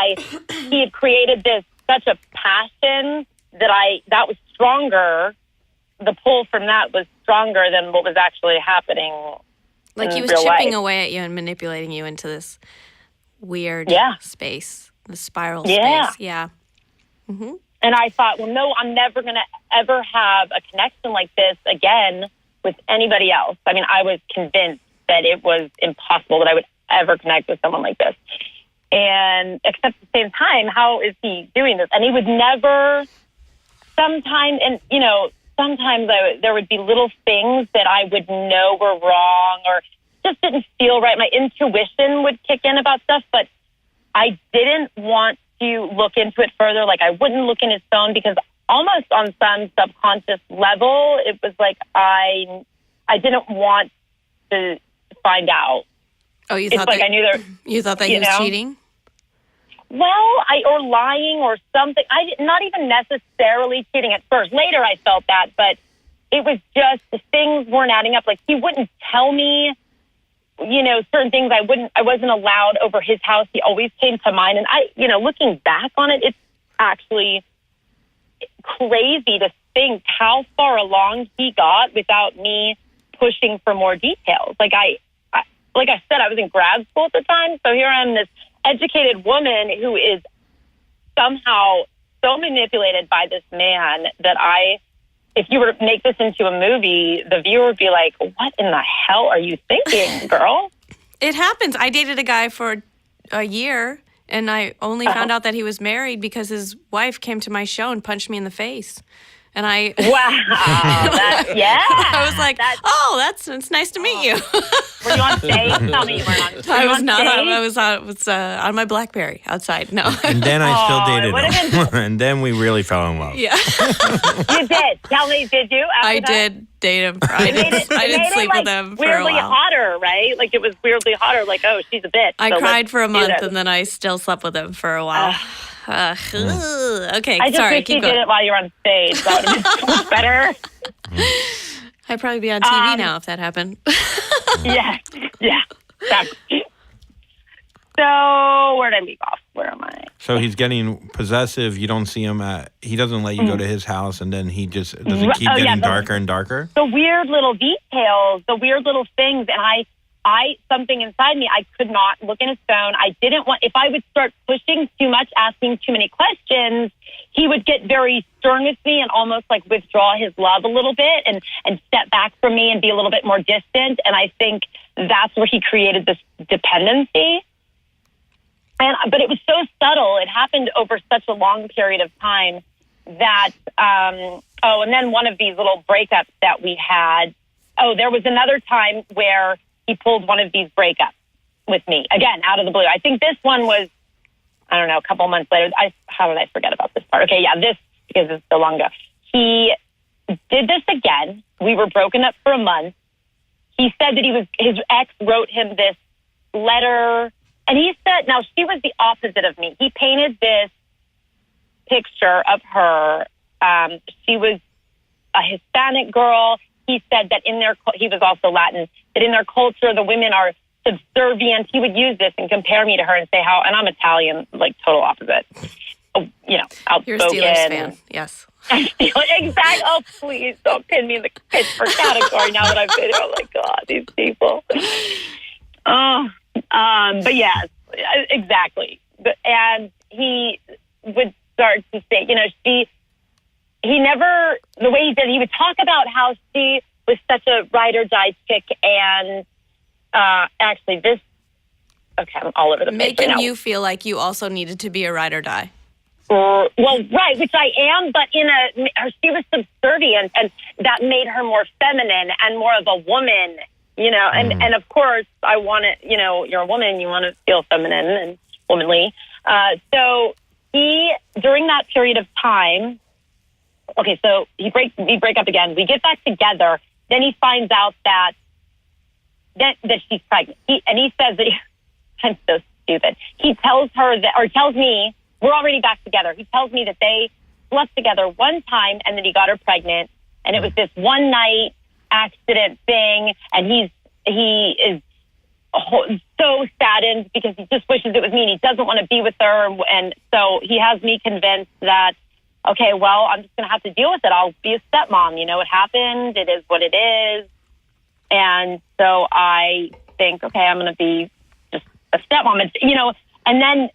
he had created such a passion that was stronger. The pull from that was stronger than what was actually happening. Like he was real chipping life. away at you and manipulating you into this weird space, the spiral Yeah. space. Yeah. Mm-hmm. And I thought, well, no, I'm never going to ever have a connection like this again with anybody else. I mean, I was convinced that it was impossible that I would ever connect with someone like this. And except at the same time, how is he doing this? And he would never, sometimes there would be little things that I would know were wrong or just didn't feel right. My intuition would kick in about stuff, but I didn't want to look into it further. Like I wouldn't look in his phone because almost on some subconscious level, it was like I didn't want to find out. Oh, you It's thought like that I knew there. you thought that he was cheating? Well, or lying or something. Not even necessarily cheating at first. Later, I felt that, but it was just the things weren't adding up. Like he wouldn't tell me, certain things. I wasn't allowed over his house. He always came to mine, and looking back on it, it's actually crazy to think how far along he got without me pushing for more details. Like I said, I was in grad school at the time, so here I am, this educated woman who is somehow so manipulated by this man that if you were to make this into a movie, the viewer would be like, what in the hell are you thinking, girl? It happens. I dated a guy for a year, and I only found out that he was married because his wife came to my show and punched me in the face. And I I was like, it's nice to meet you. Were you on stage? Tell me you weren't on stage. I was not. I was on my BlackBerry outside. No. And then I still it would've dated him. And then we really fell in love. Yeah. You did. Tell me, did you? After I that? did date him. I didn't sleep with him for a weirdly while. hotter, right? Like it was weirdly hotter. Like, oh, she's a bitch. I so cried for a let's do month, this. and then I still slept with him for a while. Okay, I just sorry. wish you Keep did going. it while you were on stage. That would have been so much better. I'd probably be on TV now if that happened. Yeah. So where did I leave off? Where am I? So he's getting possessive. You don't see him he doesn't let you go to his house, and then he just, does it keep getting darker and darker? The weird little details, the weird little things. And something inside me, I could not look in his phone. I didn't want, if I would start pushing too much, asking too many questions, he would get very stern with me and almost like withdraw his love a little bit and step back from me and be a little bit more distant. And I think that's where he created this dependency. But it was so subtle. It happened over such a long period of time that, and then one of these little breakups that we had. Oh, there was another time where he pulled one of these breakups with me, again, out of the blue. I think this one was, I don't know, a couple months later. How did I forget about this part? Okay, yeah, this, because it's so long ago. He did this again. We were broken up for a month. He said that his ex wrote him this letter. And he said, now she was the opposite of me. He painted this picture of her. She was a Hispanic girl. He said that he was also Latin, that in their culture, the women are subservient. He would use this and compare me to her and say and I'm Italian, like total opposite. Outspoken. You're a Steelers fan, yes. Exactly. Oh, please don't pin me in the Pittsburgh category now that I've been here. Oh my God, these people. But yes, exactly. And he would start to say, he never, the way he did, he would talk about how she was such a ride or die chick. And actually I'm all over the place Making right now. you feel like you also needed to be a ride or die. Well, right, which I am, but she was subservient, and that made her more feminine and more of a woman. And of course, I want to, you're a woman, you want to feel feminine and womanly. So during that period of time, okay, so we break up again. We get back together. Then he finds out that she's pregnant. He says that I'm so stupid. He tells tells me, we're already back together. He tells me that they slept together one time and that he got her pregnant. And it was this one night accident thing, and he is so saddened because he just wishes it was me and he doesn't want to be with her, and so he has me convinced that, okay, well, I'm just going to have to deal with it. I'll be a stepmom. It happened. It is what it is. And so I think, okay, I'm going to be just a stepmom. And then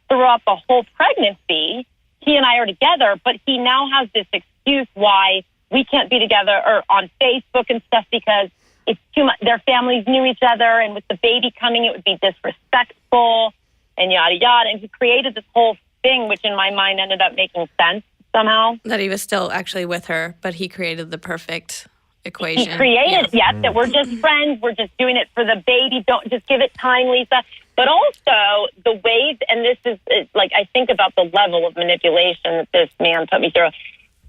throughout the whole pregnancy, he and I are together, but he now has this excuse why we can't be together or on Facebook and stuff because it's too much. Their families knew each other, and with the baby coming, it would be disrespectful and yada, yada. And he created this whole thing, which in my mind ended up making sense somehow. That he was still actually with her, but he created the perfect equation. He created, that we're just friends. We're just doing it for the baby. Don't just give it time, Lisa. But also the way, and this is like, I think about the level of manipulation that this man put me through.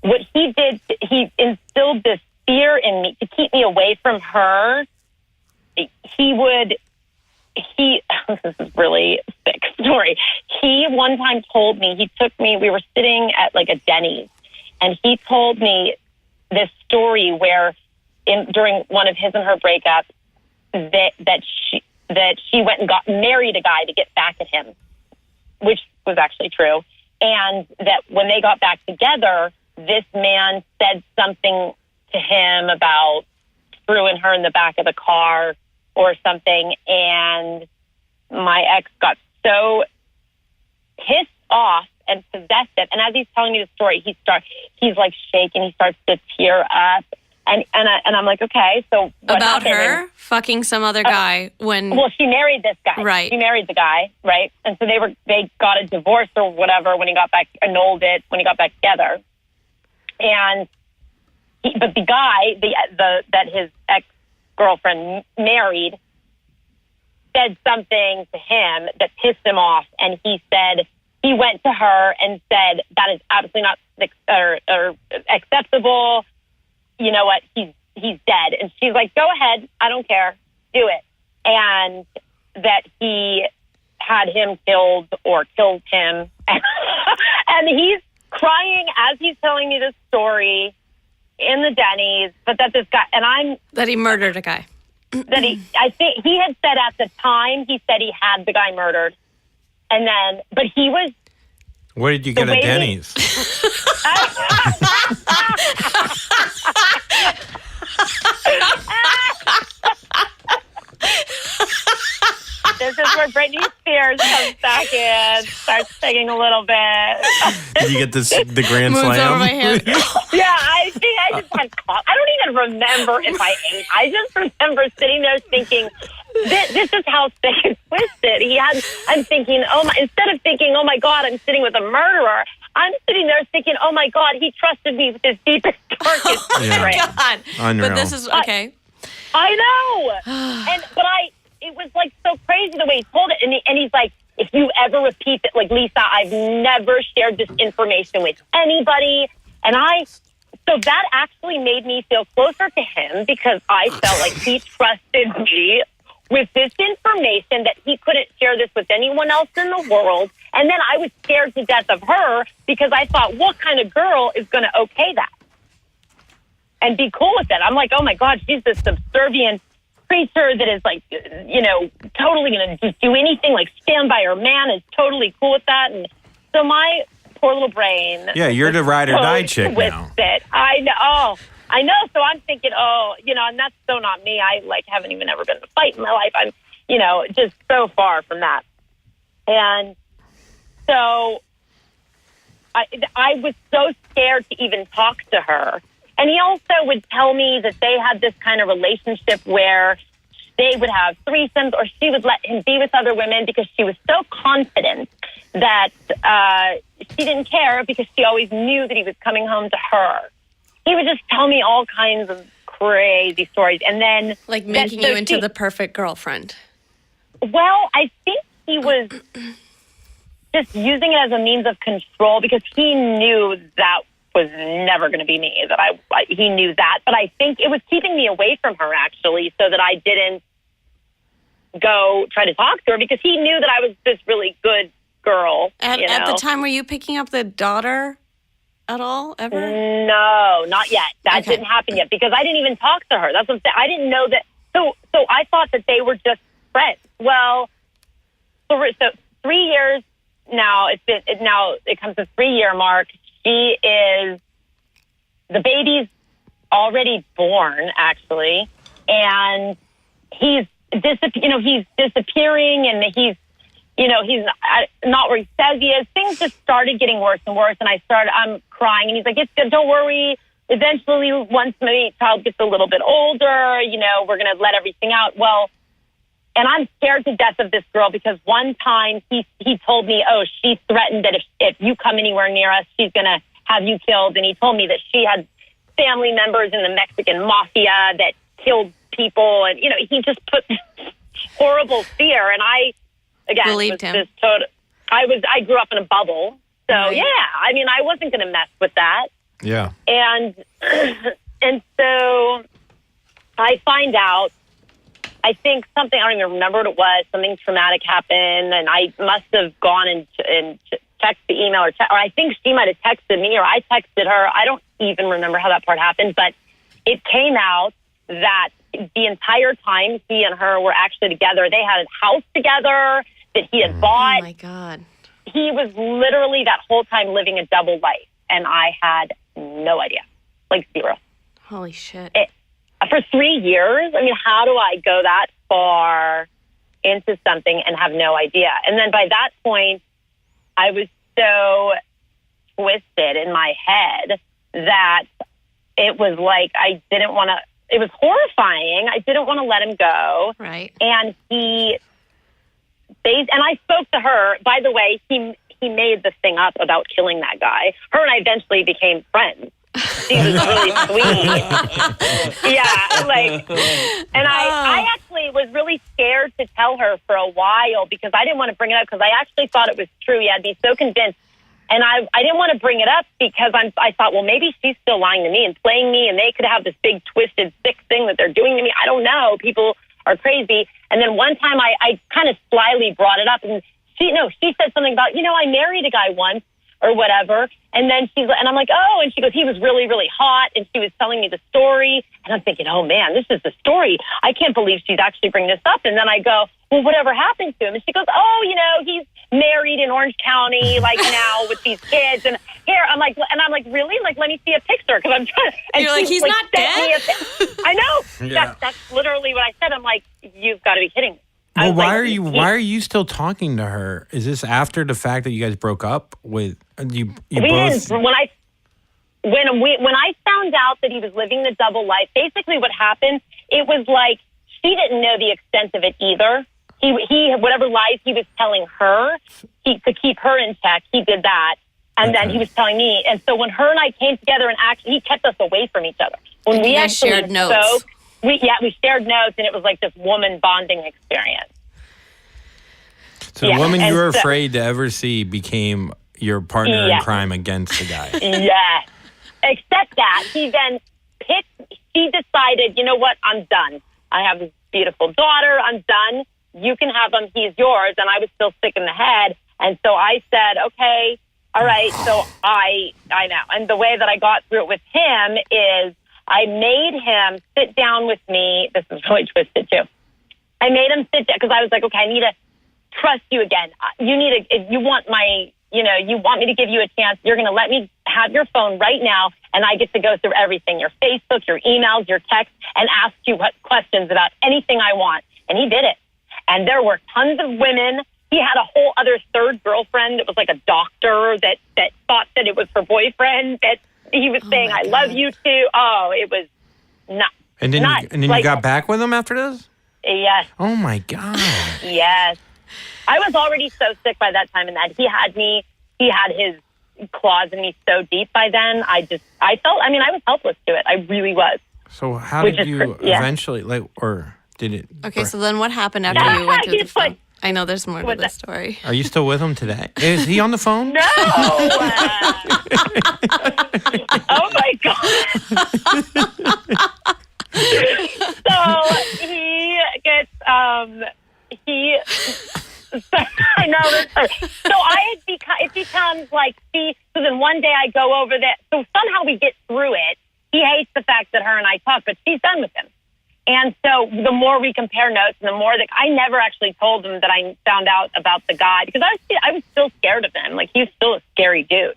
What he did, he instilled this fear in me to keep me away from her. This is a really sick story. He one time told me, we were sitting at like a Denny's, and he told me this story where during one of his and her breakups that she went and married a guy to get back at him, which was actually true. And that when they got back together, this man said something to him about screwing her in the back of the car or something. And my ex got so pissed off and possessive. And as he's telling me the story, he's like shaking. He starts to tear up. And I'm like, okay, so what about happened? her fucking some other guy when? Well, she married this guy. Right. She married the guy, right? And so they got a divorce or whatever when he got back, annulled it when he got back together. And but the guy that his ex-girlfriend married said something to him that pissed him off, and he went to her and said, that is absolutely not or acceptable. You know what? He's dead. And she's like, go ahead. I don't care. Do it. And that he had him killed or killed him. And he's crying as he's telling me this story in the Denny's, but that this guy, and that he murdered a guy. that I think he had said at the time, he said he had the guy murdered. And then, but he was... What did you get at Denny's? This is where Britney Spears comes back in, starts singing a little bit. Did you get the grand Moves slam? over my hand. Yeah, I think I just had caught. I don't even remember if I ate. I just remember sitting there thinking, this is how sick and twisted he had. I'm thinking, instead of thinking, oh my God, I'm sitting with a murderer, I'm sitting there thinking, oh my God, he trusted me with his deepest, darkest secret. God. Unreal. But this is okay. I know. It was like so crazy the way he told it. And he's like, if you ever repeat it, like, Lisa, I've never shared this information with anybody. So that actually made me feel closer to him because I felt like he trusted me with this information that he couldn't share this with anyone else in the world. And then I was scared to death of her because I thought, what kind of girl is going to okay that and be cool with it? I'm like, oh my God, she's this subservient creature that is like, totally going to just do anything, like stand by her man, is totally cool with that. And so my poor little brain. Yeah, you're the ride or die chick now. I know. Oh, I know. So I'm thinking, and that's so not me. I haven't even ever been in a fight in my life. I'm, just so far from that. And so I was so scared to even talk to her. And he also would tell me that they had this kind of relationship where they would have threesomes or she would let him be with other women because she was so confident that she didn't care because she always knew that he was coming home to her. He would just tell me all kinds of crazy stories. And then... Like making you into the perfect girlfriend. Well, I think he was just using it as a means of control because he knew that was never going to be me, he knew that. But I think it was keeping me away from her, actually, so that I didn't go try to talk to her because he knew that I was this really good girl. At the time, were you picking up the daughter at all, ever? No, not yet. That didn't happen yet because I didn't even talk to her. That's what I'm saying. I didn't know that. So I thought that they were just friends. Well, so 3 years now, it comes to 3-year mark. The baby's already born, actually, and he's disappearing, and he's not where he says he is. Things just started getting worse and worse, and I'm crying, and he's like, "It's good, don't worry. Eventually, once my child gets a little bit older, we're going to let everything out." Well, and I'm scared to death of this girl because one time he told me, she threatened that if you come anywhere near us, she's going to have you killed. And he told me that she had family members in the Mexican mafia that killed people. And, he just put horrible fear. And I, again, believed him. I grew up in a bubble. So, yeah, I wasn't going to mess with that. Yeah. And so I find out, I think something, I don't even remember what it was, something traumatic happened, and I must have gone and checked the email, or I think she might have texted me, or I texted her. I don't even remember how that part happened, but it came out that the entire time he and her were actually together, they had a house together that he had bought. Oh, my God. He was literally that whole time living a double life, and I had no idea, like zero. Holy shit. For 3 years, how do I go that far into something and have no idea? And then by that point, I was so twisted in my head that it was like I didn't want to, it was horrifying. I didn't want to let him go. Right. And I spoke to her. By the way, he made the thing up about killing that guy. Her and I eventually became friends. She was really sweet. And I actually was really scared to tell her for a while because I didn't want to bring it up because I actually thought it was true. He had me so convinced. And I didn't want to bring it up because I thought, well, maybe she's still lying to me and playing me and they could have this big twisted sick thing that they're doing to me. I don't know. People are crazy. And then one time I kind of slyly brought it up and she said something about, I married a guy once or whatever. And then and I'm like, oh, and she goes, he was really, really hot. And she was telling me the story. And I'm thinking, oh man, this is the story. I can't believe she's actually bringing this up. And then I go, well, whatever happened to him? And she goes, oh, he's married in Orange County, like now with these kids. And here, I'm like, really? Like, let me see a picture. Cause I'm trying. And you're like, he's not dead? I know. Yeah. That's literally what I said. I'm like, you've got to be kidding me. Well, why are you still talking to her? Is this after the fact that you guys broke up with you we both? Didn't, when I found out that he was living the double life, basically what happened, it was like she didn't know the extent of it either. He whatever lies he was telling her, to keep her in check, he did that. And then he was telling me. And so when her and I came together and actually, he kept us away from each other. When we actually shared notes. We shared notes, and it was like this woman bonding experience. So the woman you were afraid to ever see became your partner in crime against the guy. Yes. Except that he then she decided, you know what, I'm done. I have this beautiful daughter. I'm done. You can have him. He's yours. And I was still sick in the head. And so I said, okay, all right. So I know. And the way that I got through it with him is I made him sit down with me. This is really twisted too. I made him sit down because I was like, okay, I need to trust you again. If you want me to give you a chance, you're going to let me have your phone right now, and I get to go through everything, your Facebook, your emails, your texts, and ask you questions about anything I want. And he did it. And there were tons of women. He had a whole other third girlfriend that was like a doctor that thought that it was her boyfriend, that he was saying, I love you too. Oh, it was nuts. And then you got back with him after this? Yes. Oh my God. Yes. I was already so sick by that time, and that he had his claws in me so deep by then. I was helpless to it. I really was. So how did you eventually, or did it? Okay, so then what happened after you went through the phone? I know there's more to this story. Are you still with him today? Is he on the phone? No. Oh my God. So he gets I know this. So it becomes like so then one day I go over there. So somehow we get through it. He hates the fact that her and I talk, but she's done with him. And so the more we compare notes, and the more that I never actually told him that I found out about the guy, because I was still scared of him. Like, he's still a scary dude.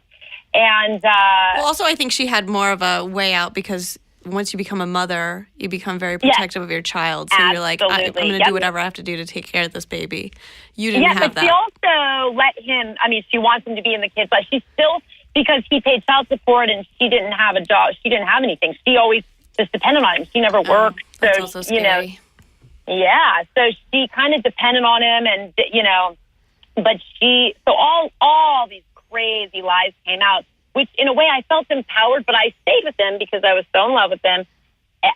And well, also I think she had more of a way out, because once you become a mother, you become very protective of your child. So you're like, I'm going to do whatever I have to do to take care of this baby. You didn't have that. She also let him, she wants him to be in the kids, but she still, because he paid child support and she didn't have a job, she didn't have anything. She always just depended on him. She never worked. That's also scary. So she kind of depended on him, and, but all these crazy lies came out, which in a way I felt empowered, but I stayed with him because I was so in love with him.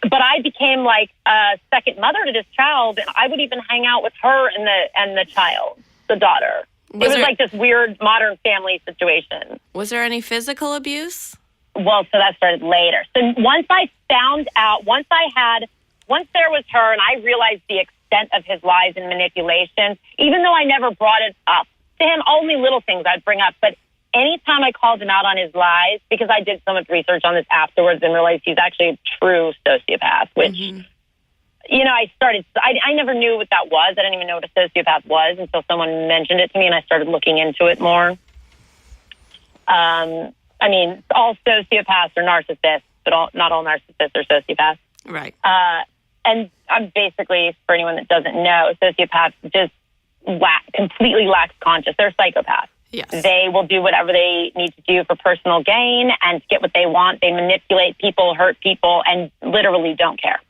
But I became like a second mother to this child, and I would even hang out with her and the child, the daughter. It was like this weird modern family situation. Was there any physical abuse? Well, so that started later. So once there was her and I realized the extent of his lies and manipulations, even though I never brought it up to him, only little things I'd bring up, but anytime I called him out on his lies, because I did so much research on this afterwards and realized he's actually a true sociopath, which, I never knew what that was. I didn't even know what a sociopath was until someone mentioned it to me, and I started looking into it more. All sociopaths are narcissists, but not all narcissists are sociopaths. Right. And I'm basically, for anyone that doesn't know, sociopaths just completely lack conscience. They're psychopaths. Yes. They will do whatever they need to do for personal gain and to get what they want. They manipulate people, hurt people, and literally don't care.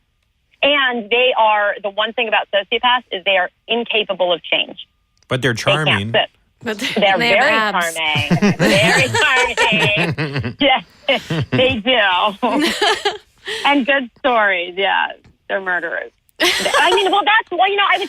And the one thing about sociopaths is they are incapable of change. But they're charming. But they're very charming. Very charming. Yes, they do. And good stories. Yeah, they're murderers. That's why, I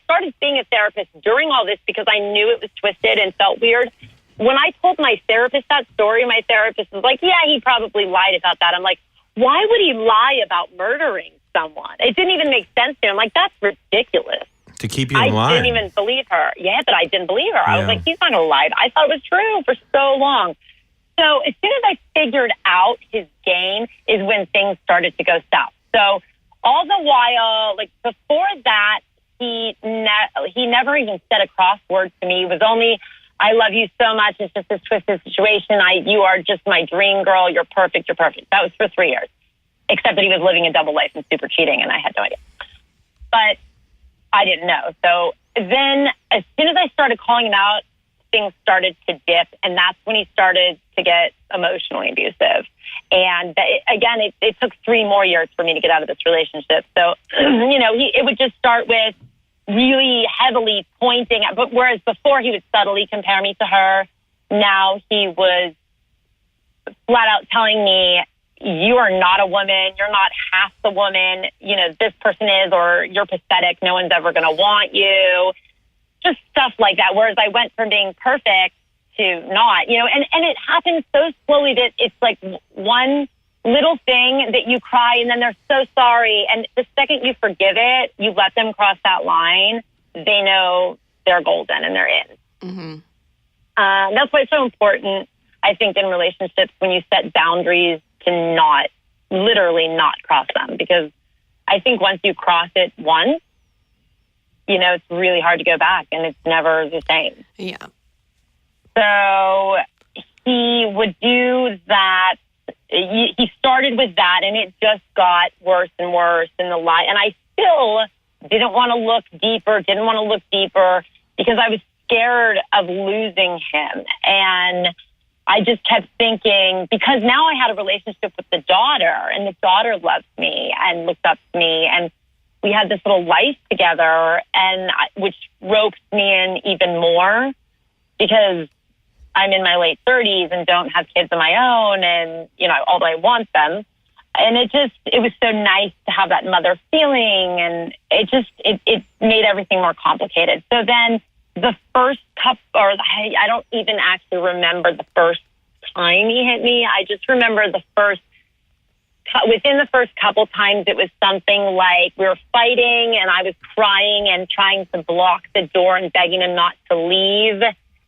started seeing a therapist during all this because I knew it was twisted and felt weird. When I told my therapist that story, my therapist was like, yeah, he probably lied about that. I'm like, why would he lie about murdering someone? It didn't even make sense to him. I'm like, that's ridiculous. To keep you I in line. didn't even believe her. Yeah, but I didn't believe her. I was Yeah. like, he's not going to lie. I thought it was true for so long. So as soon as I figured out his game is when things started to go south. So all the while, like before that, he never even said a cross word to me. It was only, I love you so much. It's just this twisted situation. You are just my dream girl. You're perfect. You're perfect. That was for 3 years, except that he was living a double life and super cheating, and I had no idea. But I didn't know. So then as soon as I started calling him out, things started to dip, and that's when he started to get emotionally abusive. And it took 3 more years for me to get out of this relationship. So, it would just start with really heavily pointing at, but whereas before he would subtly compare me to her, now he was flat out telling me, you are not a woman. You're not half the woman, this person is, or you're pathetic. No one's ever going to want you. Just stuff like that. Whereas I went from being perfect to not, and it happens so slowly that it's like one little thing that you cry and then they're so sorry. And the second you forgive it, you let them cross that line, they know they're golden and they're in. Mm-hmm. That's why it's so important, I think, in relationships when you set boundaries to literally not cross them. Because I think once you cross it once, it's really hard to go back and it's never the same. Yeah. So he would do that. He started with that, and it just got worse and worse in the lie. And I still didn't want to look deeper because I was scared of losing him. And I just kept thinking, because now I had a relationship with the daughter, and the daughter loved me and looked up to me, and we had this little life together, and which roped me in even more because I'm in my late 30s and don't have kids of my own, and, although I want them. And it was so nice to have that mother feeling, and it made everything more complicated. So then the first I don't even actually remember the first time he hit me. I just remember within the first couple times, it was something like we were fighting and I was crying and trying to block the door and begging him not to leave.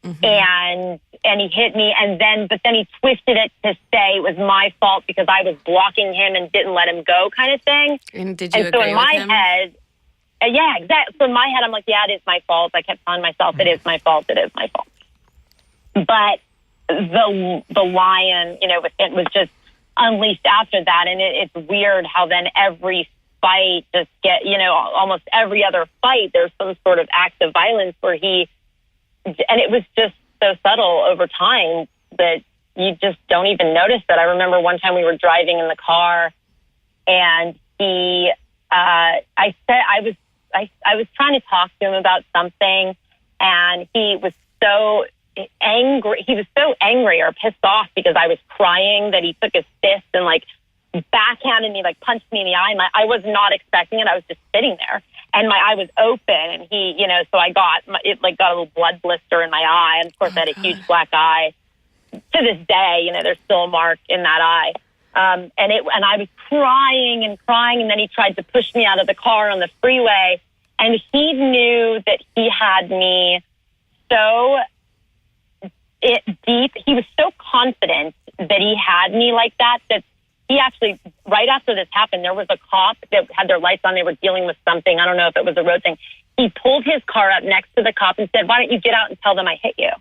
Mm-hmm. And he hit me, but then he twisted it to say it was my fault because I was blocking him and didn't let him go, kind of thing. And did you agree with him? So in my head, yeah, exactly. So in my head, I'm like, yeah, it is my fault. I kept telling myself, it is my fault. It is my fault. But the lion, it was just unleashed after that, and it's weird how then every fight almost every other fight, there's some sort of act of violence and it was just so subtle over time that you just don't even notice that. I remember one time we were driving in the car, and I was trying to talk to him about something, and he was so angry. He was so angry or pissed off because I was crying that he took his fist and backhanded me, punched me in the eye. I was not expecting it. I was just sitting there, and my eye was open, and he, so I got a little blood blister in my eye, and of course I had a huge black eye. To this day, there's still a mark in that eye. And I was crying, and then he tried to push me out of the car on the freeway, and he knew that he had me so deep. He was so confident that he had me like that he actually, right after this happened, there was a cop that had their lights on. They were dealing with something. I don't know if it was a road thing. He pulled his car up next to the cop and said, why don't you get out and tell them I hit you?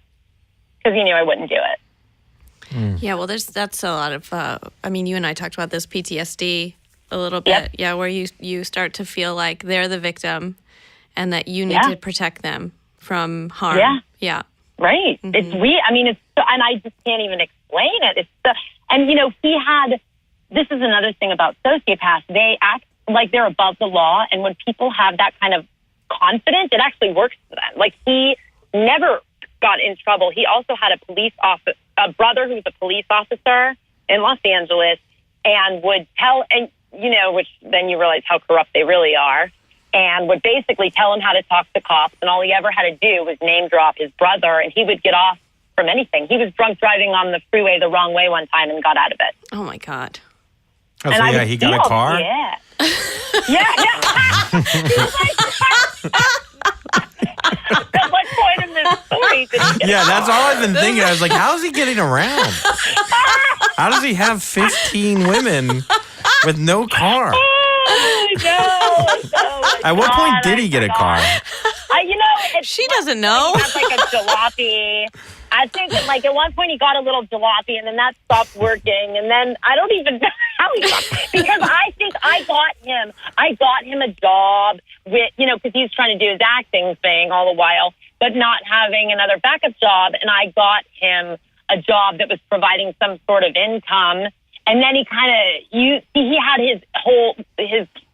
Because he knew I wouldn't do it. Mm. Yeah, well, that's a lot of, you and I talked about this PTSD a little bit. Yep. Yeah, where you start to feel like they're the victim and that you need to protect them from harm. Yeah. Yeah. Right. Mm-hmm. It's weird. And I just can't even explain it. He had, this is another thing about sociopaths. They act like they're above the law. And when people have that kind of confidence, it actually works for them. He never got in trouble. He also had a brother who was a police officer in Los Angeles, and would tell, which then you realize how corrupt they really are, and would basically tell him how to talk to cops. And all he ever had to do was name drop his brother, and he would get off from anything. He was drunk driving on the freeway the wrong way one time and got out of it. Oh my God. Oh, so he got a car? Yeah. Yeah. He was like, stories that he gets Yeah, that's car. all I've been thinking. I was like, how's he getting around? How does he have 15 women with no car? Oh, no. At what point did he get a car? She doesn't know. He had like a jalopy. I think that like at one point he got a little jalopy and then that stopped working. And then I don't even know how he got, because I think I got him a job with, because he's trying to do his acting thing all the while, but not having another backup job. And I got him a job that was providing some sort of income. And then he kind of, he had his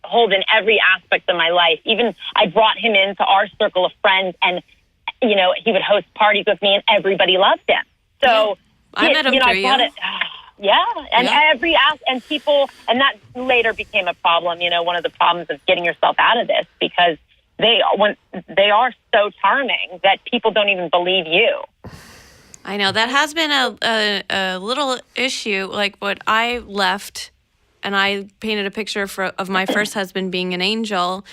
hold in every aspect of my life. Even I brought him into our circle of friends and, he would host parties with me and everybody loved him. So I met him through you. Yeah. And people, and that later became a problem, one of the problems of getting yourself out of this, because they are so charming that people don't even believe you. I know that has been a little issue. Like what I left, and I painted a picture of my first husband being an angel,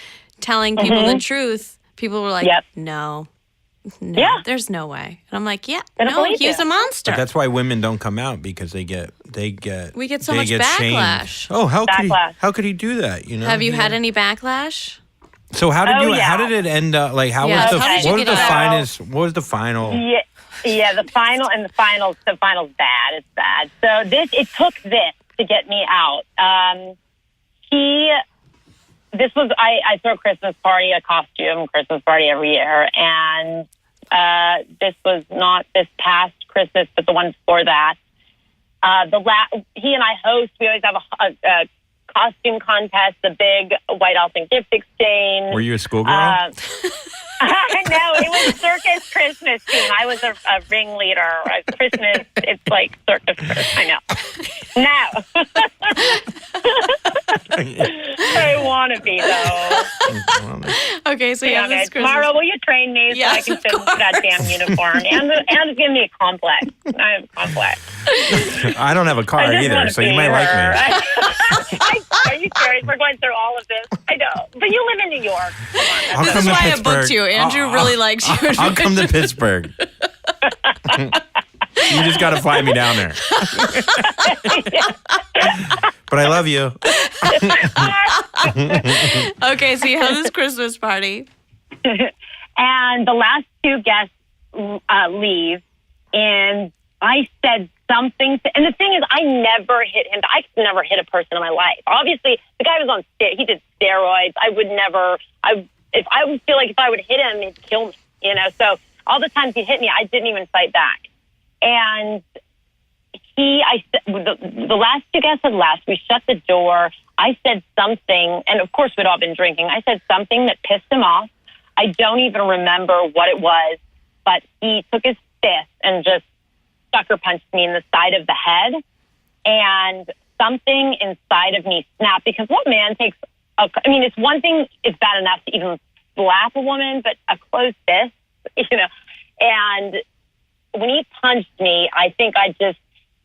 telling people the truth. People were like, no, there's no way. And I'm like, no, he's a monster. But that's why women don't come out, because we get so much backlash. Shamed. Oh, how could he do that? Have you had any backlash? So how did it end up? Like what was the final? Yeah, the final's bad. It's bad. So it took this to get me out. I throw a costume Christmas party every year, and this was not this past Christmas, but the one before that. He and I host. We always have a costume contest, the big White Elephant gift exchange. Were you a schoolgirl? No, it was circus Christmas theme. I was a ringleader. Christmas, it's like circus Christmas. I know. No. I want to be, though. Okay, so yeah, this Christmas. Tomorrow, will you train me so I can fit into that damn uniform? And give me a complex. I have a complex. I don't have a car either, so you might like me. Are you serious? We're going through all of this. I know. But you live in New York. Come on. This is why I booked you. Andrew really likes you. I'll come to Pittsburgh. You just got to fly me down there. But I love you. Okay, so you have this Christmas party. And the last two guests leave, and I said something. And the thing is, I never hit him. I could never hit a person in my life. Obviously, the guy was he did steroids. I would never, if I would feel like if I would hit him, he'd kill me, So all the times he hit me, I didn't even fight back. And the last two guests had left. We shut the door. I said something, and of course we'd all been drinking. I said something that pissed him off. I don't even remember what it was, but he took his fist and just sucker punched me in the side of the head. And something inside of me snapped, because what man takes it's one thing, it's bad enough to even slap a woman, but a closed fist, And when he punched me, I think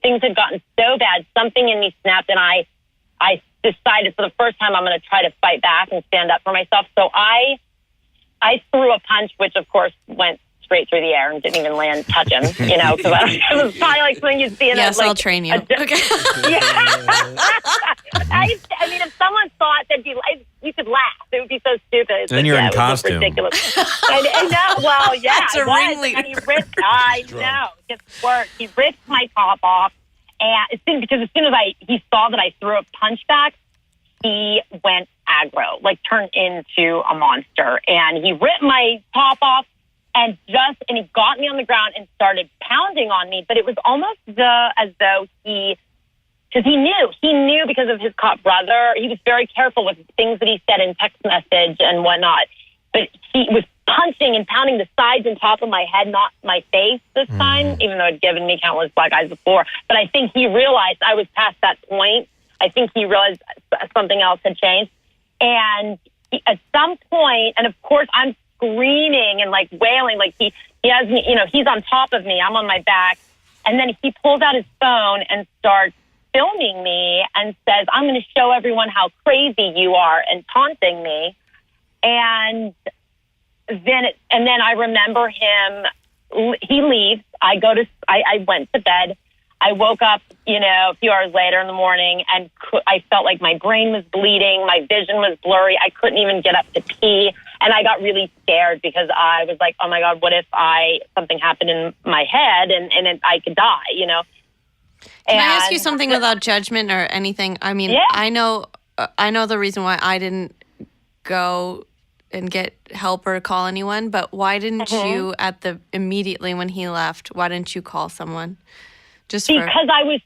things had gotten so bad, something in me snapped, and I decided for the first time I'm going to try to fight back and stand up for myself. So I threw a punch, which of course went straight through the air and didn't even touch him, because it was probably like something you'd see in I'll train you. Okay. If someone saw it, they'd be like, you could laugh. It would be so stupid. Then you're in costume. Ridiculous. I know. Well, yeah, that's a ringleader. And he ripped. I know. It just worked. He ripped my top off, and as soon as he saw that I threw a punch back, he went aggro, turned into a monster, and he ripped my top off. And he got me on the ground and started pounding on me. But it was almost as though because he knew because of his cop brother. He was very careful with things that he said in text message and whatnot. But he was punching and pounding the sides and top of my head, not my face this time, even though it had given me countless black eyes before. But I think he realized I was past that point. I think he realized something else had changed. And at some point, and of course, I'm screaming and wailing, he has me, he's on top of me, I'm on my back, and then he pulls out his phone and starts filming me and says, I'm going to show everyone how crazy you are, and taunting me. And then I remember him he leaves. I went to bed. I woke up, a few hours later in the morning, and I felt like my brain was bleeding. My vision was blurry. I couldn't even get up to pee. And I got really scared because I was like, oh, my God, what if something happened in my head and I could die, Can I ask you something without judgment or anything? I mean, yeah. I know the reason why I didn't go and get help or call anyone, but why didn't you immediately when he left, why didn't you call someone? Because I was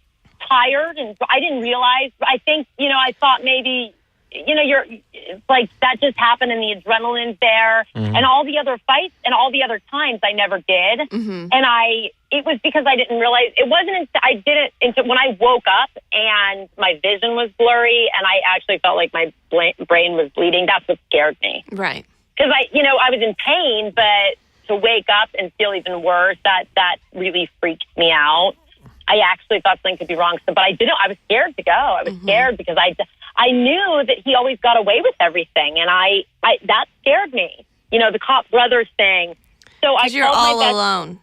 tired and I didn't realize. I think, I thought maybe, it's like that just happened and the adrenaline's there and all the other fights and all the other times I never did. And it was because I didn't realize it wasn't, I did it until when I woke up and my vision was blurry and I actually felt like my brain was bleeding. That's what scared me. Right. Because I was in pain, but to wake up and feel even worse, that really freaked me out. I actually thought something could be wrong. But I didn't. I was scared to go. I was scared because I knew that he always got away with everything. And I that scared me. The cop brothers thing. So I you're all alone.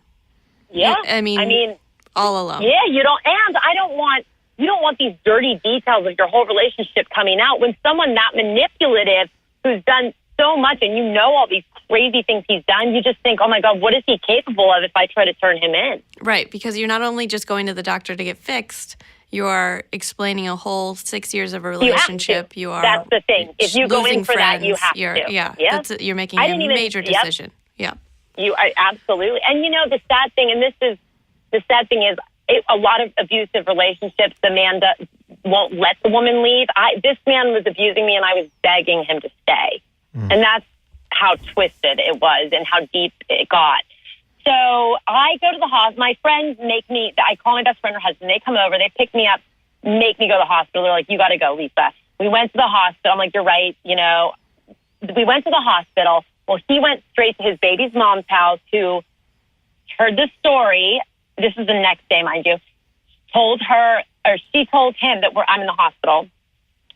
Yeah. I mean, all alone. Yeah, you don't want these dirty details of your whole relationship coming out when someone that manipulative who's done so much and all these crazy things he's done, you just think, oh my God, what is he capable of if I try to turn him in? Right, because you're not only just going to the doctor to get fixed, you're explaining a whole 6 years of a relationship. That's the thing. If you go in for friends, that, you have to. Yeah, you're making a major decision. Yeah. Absolutely. And the sad thing, a lot of abusive relationships, the man won't let the woman leave. This man was abusing me and I was begging him to stay. And that's how twisted it was and how deep it got. So I go to the hospital. My friends I call my best friend, her husband. They come over. They pick me up, make me go to the hospital. They're like, you got to go, Lisa. We went to the hospital. I'm like, you're right. We went to the hospital. Well, he went straight to his baby's mom's house who heard the story. This is the next day, mind you. She told him that I'm in the hospital.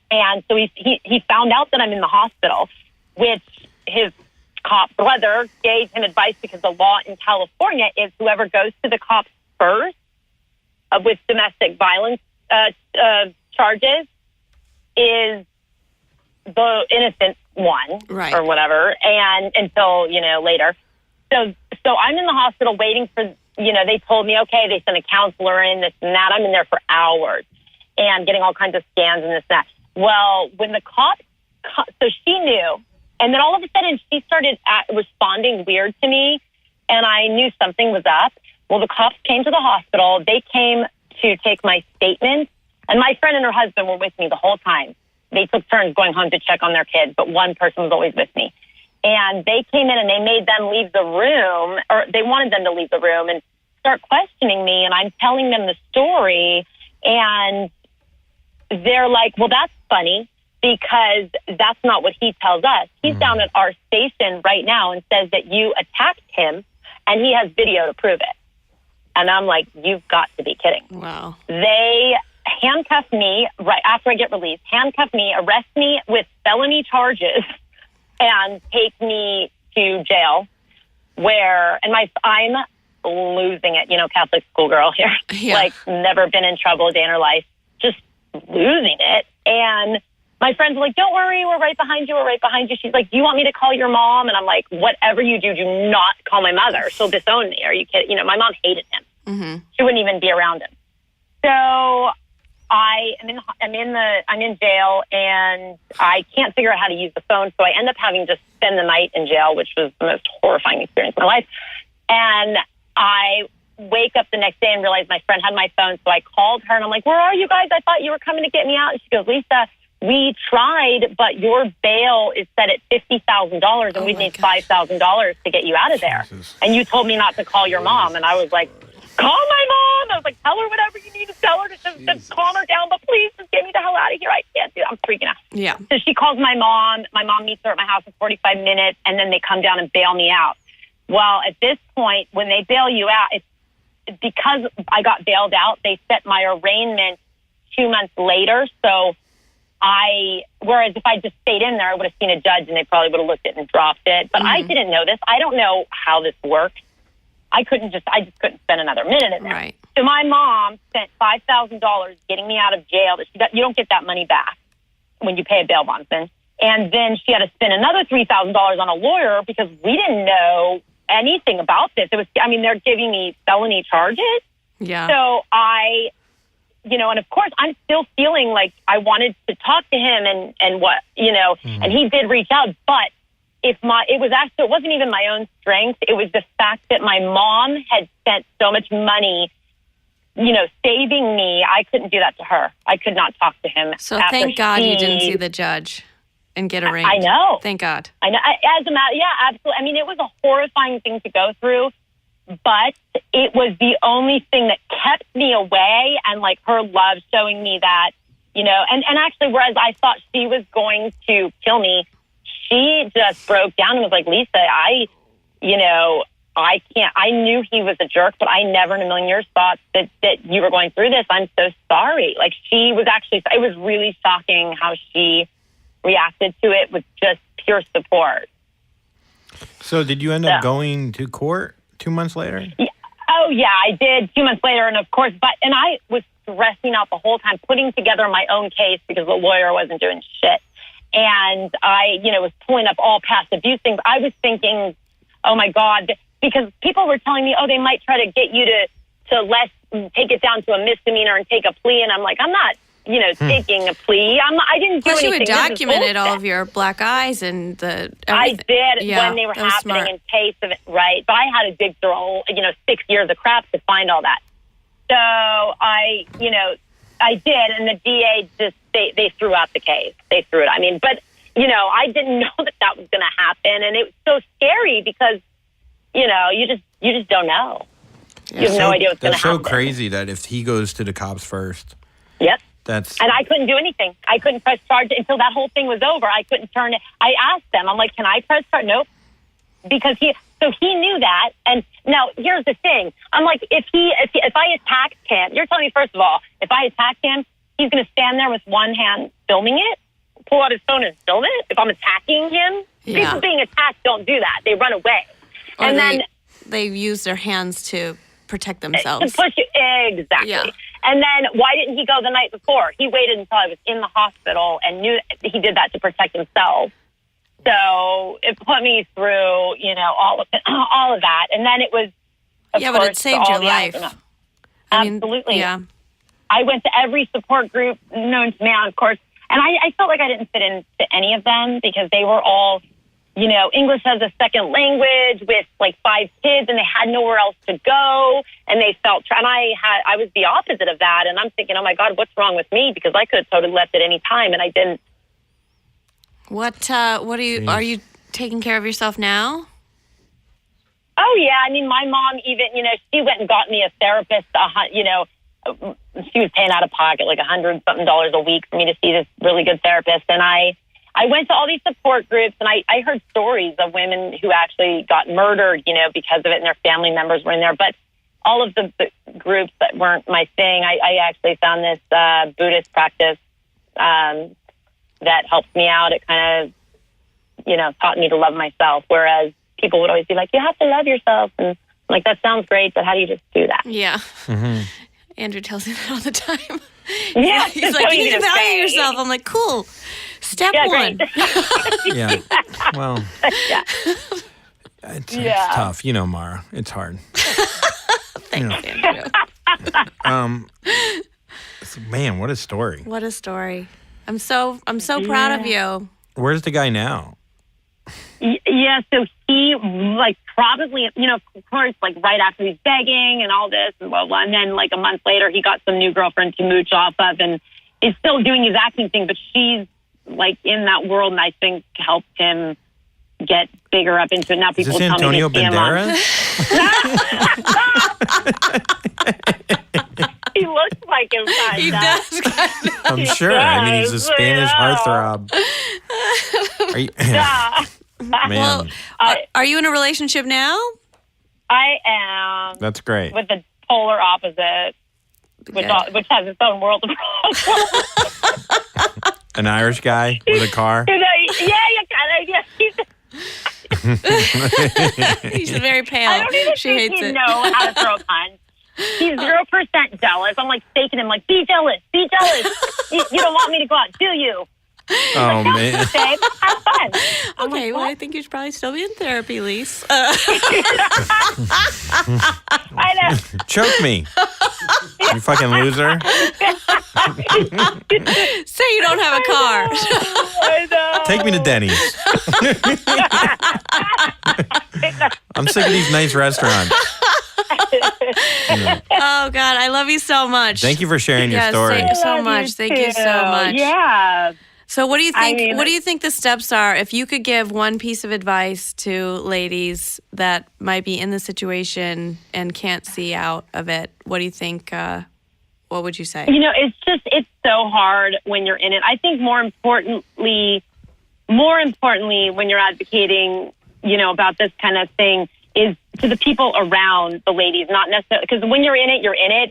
And so he found out that I'm in the hospital, which his cop brother gave him advice because the law in California is whoever goes to the cops first with domestic violence charges is the innocent one, right, or whatever, and until later. So I'm in the hospital waiting for they told me, okay, they sent a counselor in, this and that. I'm in there for hours and getting all kinds of scans and this and that. Well, when the cops, so she knew. And then all of a sudden, she started responding weird to me, and I knew something was up. Well, the cops came to the hospital. They came to take my statement, and my friend and her husband were with me the whole time. They took turns going home to check on their kids, but one person was always with me. And they came in, and they made them leave the room, or they wanted them to leave the room and start questioning me, and I'm telling them the story, and they're like, well, that's funny, because that's not what he tells us. He's down at our station right now and says that you attacked him, and he has video to prove it. And I'm like, you've got to be kidding. Wow. They handcuff me right after I get released, arrest me with felony charges, and take me to jail I'm losing it. Catholic schoolgirl here, like never been in trouble a day in her life, just losing it. And my friends are like, don't worry, we're right behind you. She's like, do you want me to call your mom? And I'm like, whatever you do not call my mother. She'll disown me. Are you kidding? My mom hated him. Mm-hmm. She wouldn't even be around him. So I'm in jail, and I can't figure out how to use the phone. So I end up having to spend the night in jail, which was the most horrifying experience of my life. And I wake up the next day and realize my friend had my phone. So I called her, and I'm like, where are you guys? I thought you were coming to get me out. And she goes, Lisa, we tried, but your bail is set at $50,000, and we need $5,000 to get you out of there. Jesus. And you told me not to call your mom. And I was like, call my mom. I was like, tell her whatever you need to tell her to just calm her down, but please just get me the hell out of here. I can't do it. I'm freaking out. Yeah. So she calls my mom. My mom meets her at my house in 45 minutes, and then they come down and bail me out. Well, at this point, when they bail you out, it's because I got bailed out, they set my arraignment 2 months later. So whereas if I just stayed in there, I would have seen a judge and they probably would have looked at it and dropped it. But I didn't know this. I don't know how this works. I just couldn't spend another minute in there. Right. So my mom spent $5,000 getting me out of jail. You don't get that money back when you pay a bail bondsman. And then she had to spend another $3,000 on a lawyer because we didn't know anything about this. They're giving me felony charges. Yeah. So and of course I'm still feeling like I wanted to talk to him and what, and he did reach out, but it wasn't even my own strength. It was the fact that my mom had spent so much money, saving me. I couldn't do that to her. I could not talk to him. So thank God you didn't see the judge and get arraigned. I know. Thank God. I know. Absolutely. I mean, it was a horrifying thing to go through, but it was the only thing that kept me away, and like her love showing me that, and actually, whereas I thought she was going to kill me, she just broke down and was like, Lisa, I can't. I knew he was a jerk, but I never in a million years thought that you were going through this. I'm so sorry. Like, she was it was really shocking how she reacted to it with just pure support. So did you end up going to court 2 months later? Yeah. Oh, yeah, I did 2 months later. And of course, and I was stressing out the whole time, putting together my own case because the lawyer wasn't doing shit. And I, was pulling up all past abuse things. I was thinking, oh my God, because people were telling me, oh, they might try to get you to take it down to a misdemeanor and take a plea. And I'm like, I'm not, taking a plea. I didn't do anything. Plus, you anything. had documented all of your black eyes and everything. I did when they were happening in case of it, right? But I had to dig through all, 6 years of crap to find all that. So I did, and the DA just, they threw out the case. They threw it. But, I didn't know that was going to happen, and it was so scary because, you just don't know. Yeah. You have no idea what's going to happen. That's so crazy that if he goes to the cops first. Yep. And I couldn't do anything. I couldn't press charge until that whole thing was over. I couldn't turn it. I asked them, I'm like, can I press charge? Nope. Because he knew that. And now here's the thing. I'm like, if I attacked him, you're telling me, first of all, if I attacked him, he's going to stand there with one hand filming it, pull out his phone and film it. If I'm attacking him, people being attacked don't do that. They run away. Or and then they use their hands to protect themselves. To push you. Exactly. Yeah. And then why didn't he go the night before? He waited until I was in the hospital and knew he did that to protect himself. So it put me through, all of that. And then it was, of course, but it saved your life. Absolutely. Yeah. I went to every support group known to man, of course. And I felt like I didn't fit into any of them because they were all, English as a second language with like 5 kids, and they had nowhere else to go. And they felt, and I was the opposite of that. And I'm thinking, oh my God, what's wrong with me? Because I could have totally left at any time, and I didn't. What are you taking care of yourself now? Oh yeah. My mom even, she went and got me a therapist, she was paying out of pocket like $100-something a week for me to see this really good therapist. And I went to all these support groups, and I heard stories of women who actually got murdered, because of it, and their family members were in there. But all of the groups that weren't my thing, I actually found this Buddhist practice that helped me out. It kind of, taught me to love myself, whereas people would always be like, you have to love yourself. And I'm like, that sounds great, but how do you just do that? Yeah. Mm-hmm. Andrew tells me that all the time. Yeah. He's like, you need to value yourself. I'm like, cool. Step one. Yeah. Well, yeah. It's tough. Mara. It's hard. Thanks, Andrew. Man, what a story. What a story. I'm so proud of you. Where's the guy now? Yeah, so he, probably, of course, right after he's begging and all this, and blah, blah, and then, a month later, he got some new girlfriend to mooch off of, and is still doing his acting thing, but she's, in that world, and I think helped him get bigger up into it. Now people is this tell me Antonio Banderas? He looks like him, kind of. He does, kind of. I'm sure. He's a Spanish heartthrob. Are you, Yeah. man, Well, are you in a relationship now? I am. that's great. With the polar opposite, which has its own world of problems. An Irish guy with a car. Yeah, you kind of. Yeah, She's very pale. I don't even She think hates he'd it. know how to throw a punch. He's 0% jealous. I'm like staking him, like, be jealous, be jealous. You don't want me to go out, do you? Oh, man. Babe, have fun. Okay, well, I think you should probably still be in therapy, Lise. I know. Choke me. You fucking loser. Say you don't have a car. I know. Take me to Denny's. I'm sick of these nice restaurants. Oh, God, I love you so much. Thank you for sharing your Yes, story. thank you so Love much. you Thank you so too. much. Yeah. So what do you think? I mean- what do you think the steps are? If you could give one piece of advice to ladies that might be in the situation and can't see out of it, what do you think? What would you say? You know, it's so hard when you're in it. I think more importantly, when you're advocating, you know, about this kind of thing is to the people around the ladies, not necessarily, because when you're in it, you're in it.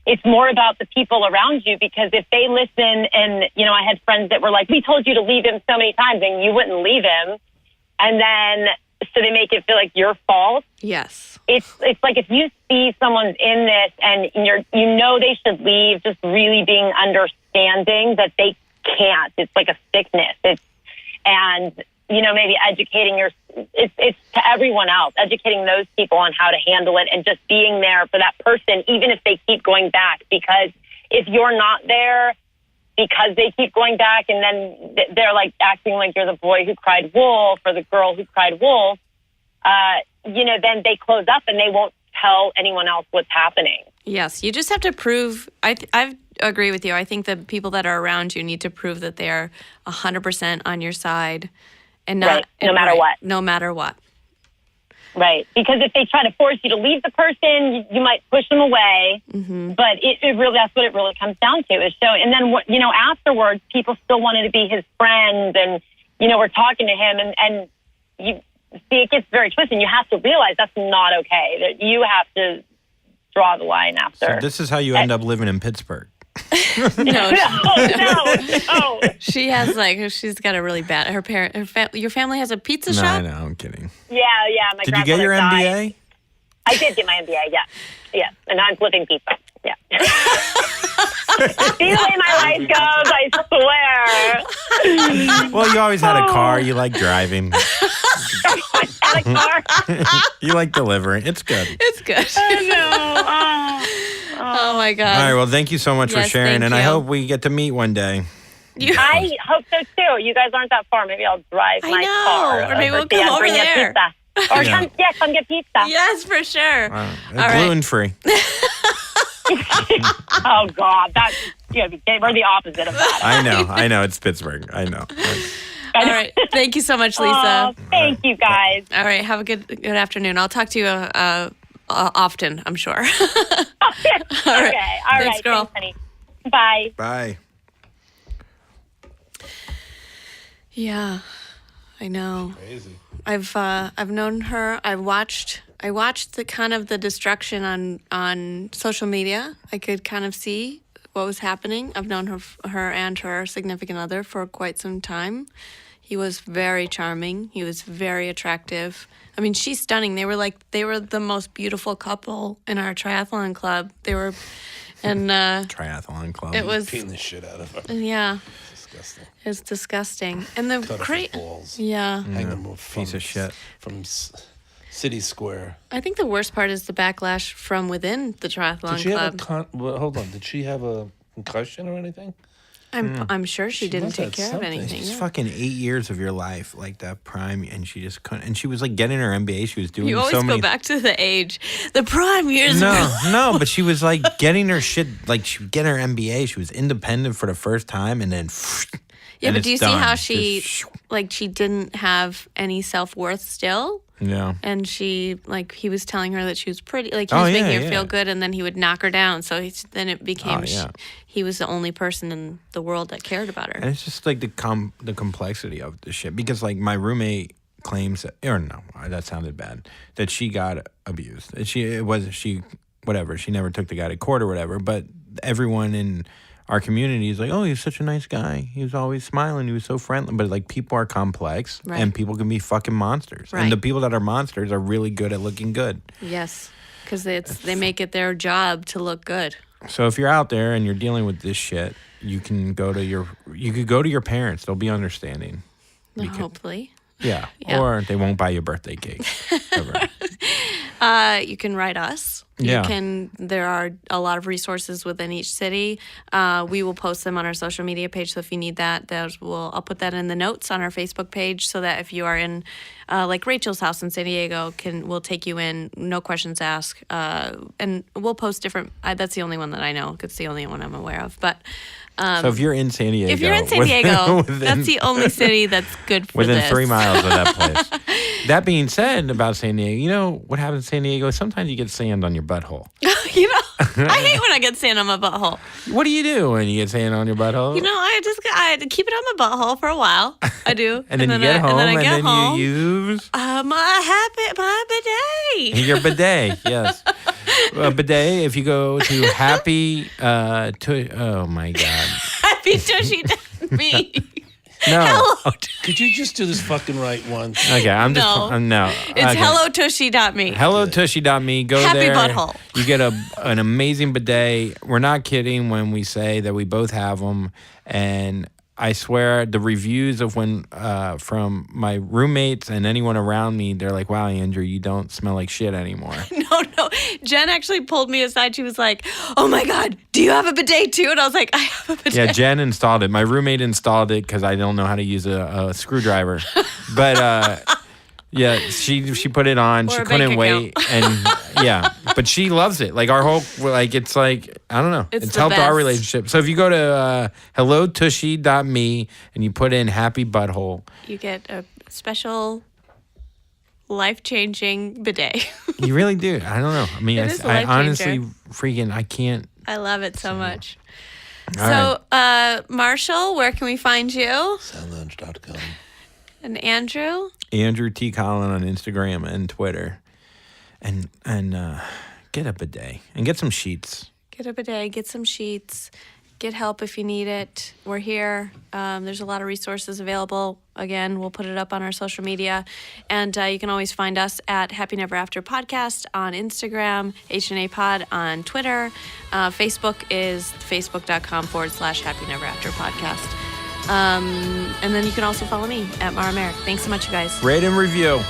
It's more about the people around you, because if they listen and, you know, I had friends that were like, we told you to leave him so many times and you wouldn't leave him. And then, so they make it feel like your fault. Yes. It's like if you see someone's in this and you know they should leave, just really being understanding that they can't. It's like a sickness. And you know, maybe educating it's to everyone else, educating those people on how to handle it and just being there for that person, even if they keep going back. Because if you're not there because they keep going back and then they're like acting like you're the boy who cried wolf or the girl who cried wolf, you know, then they close up and they won't tell anyone else what's happening. Yes, you just have to prove. I agree with you. I think the people that are around you need to prove that they are 100% on your side, and not Right, no matter what. No matter what. Right, because if they try to force you to leave the person, you might push them away. Mm-hmm. But it really, that's what it really comes down to, is showing. And then, you know, afterwards, people still wanted to be his friends, and, you know, we're talking to him, and you see, it gets very twisted. And you have to realize that's not okay. That you have to draw the line after. So this is how you end up living in Pittsburgh. No, Oh. she's got a really bad. Your family has a pizza No, shop. I know, I'm kidding. Yeah. My Did you get your grandfather MBA? died. I did get my MBA, yeah. And I'm flipping pizza, yeah. See the way my life goes, I swear. Well, you always had a car. You like driving. Had a car. You like delivering. It's good. It's good. Oh my God. All right. Well, thank you so much for Yes, sharing, thank and I you. hope we get to meet one day. I hope so too. You guys aren't that far. Maybe I'll drive I my know. car. Or maybe we'll to you come and over bring you there. Pizza. Or Yeah. come get pizza. Yes, for sure. All right. Gluten free. Oh God, we're the opposite of that. I know. It's Pittsburgh. I know. All right. Thank you so much, Lisa. Oh, thank you guys. All right. Have a good afternoon. I'll talk to you often, I'm sure. Okay, All right. all Thanks, right. girl. Thanks, honey. Bye. Bye. Yeah, I know. Crazy. I've known her. I watched the kind of the destruction on social media. I could kind of see what was happening. I've known her and her significant other for quite some time. He was very charming. He was very attractive. I mean, she's stunning. They were the most beautiful couple in our triathlon club. They were, and Triathlon club. it was, Beating the shit out of her. yeah, Disgusting. it was disgusting. And the Cut off great, his balls. yeah. Hang them off Piece of shit. From City Square. I think the worst part is the backlash from within the triathlon Did she club. have hold on. Did she have a concussion or anything? I'm sure she didn't must take have care of something. anything. It's yeah. fucking 8 years of your life, like that prime, and she just couldn't. And she was like getting her MBA. She was doing You always so go many. back to the age, the prime years. No, but she was like getting her shit. Like she would get her MBA. She was independent for the first time, and then. Yeah, and but do you it's see done. how she Just, she didn't have any self-worth still? Yeah. And she he was telling her that she was pretty, like he Oh, was making yeah, her yeah. feel good, and then he would knock her down. So then it became Oh, yeah. he was the only person in the world that cared about her. And it's just like the complexity of the shit, because like my roommate claims that, or no, that sounded bad, that she got abused. She never took the guy to court or whatever, but everyone in our community is like, oh, he's such a nice guy. He was always smiling. He was so friendly. But like people are complex Right. and people can be fucking monsters. Right. And the people that are monsters are really good at looking good. Yes, because they make it their job to look good. So if you're out there and you're dealing with this shit, you could go to your parents. They'll be understanding. Hopefully. Yeah. Yeah. Or they won't buy you birthday cake. Ever. You can write us. Yeah. There are a lot of resources within each city. We will post them on our social media page. So if you need that, I'll put that in the notes on our Facebook page so that if you are in, like Rachel's house in San Diego, we'll take you in, no questions asked. And we'll post different, that's the only one that I know. It's the only one I'm aware of. But so if you're in San Diego. if you're in San Diego, that's the only city that's good for within this. 3 miles of that place. That being said about San Diego, you know what happens in San Diego? Sometimes you get sand on your butthole. I hate when I get sand on my butthole. What do you do when you get sand on your butthole? I keep it on my butthole for a while. I do. and then you get home, and then you use my bidet. your bidet. Yes, bidet. If you go to Happy, oh my God, Happy Tushy me. no. Hello. Could you just do this fucking right once? Okay, I'm just no. It's okay. hellotushy.me. HelloTushy.me. Go Happy there. butthole. You get an amazing bidet. We're not kidding when we say that we both have them. And I swear the reviews of when from my roommates and anyone around me, they're like, wow, Andrew, you don't smell like shit anymore. No. Jen actually pulled me aside. She was like, oh my God, do you have a bidet too? And I was like, I have a bidet. Yeah, Jen installed it. My roommate installed it because I don't know how to use a screwdriver. But yeah, she put it on. Or She a couldn't bank wait. And yeah, but she loves it. Like our whole, like it's like, I don't know. It's the helped our best. relationship. So if you go to hellotushy.me and you put in happy butthole, You get a special life-changing bidet. you really do. I don't know. I mean, It is a I life honestly changer. freaking, I can't. I love it so much. All So, Marshall, where can we find you? Soundlounge.com. And Andrew? Andrew T. Collin on Instagram and Twitter. And get a bidet and get some sheets. Get a bidet, get some sheets, get help if you need it. We're here. There's a lot of resources available. Again, we'll put it up on our social media. And you can always find us at Happy Never After Podcast on Instagram, HNA Pod on Twitter. Facebook is facebook.com/Happy Never After Podcast. And then you can also follow me at Mara Merrick. Thanks so much, you guys. Rate and review.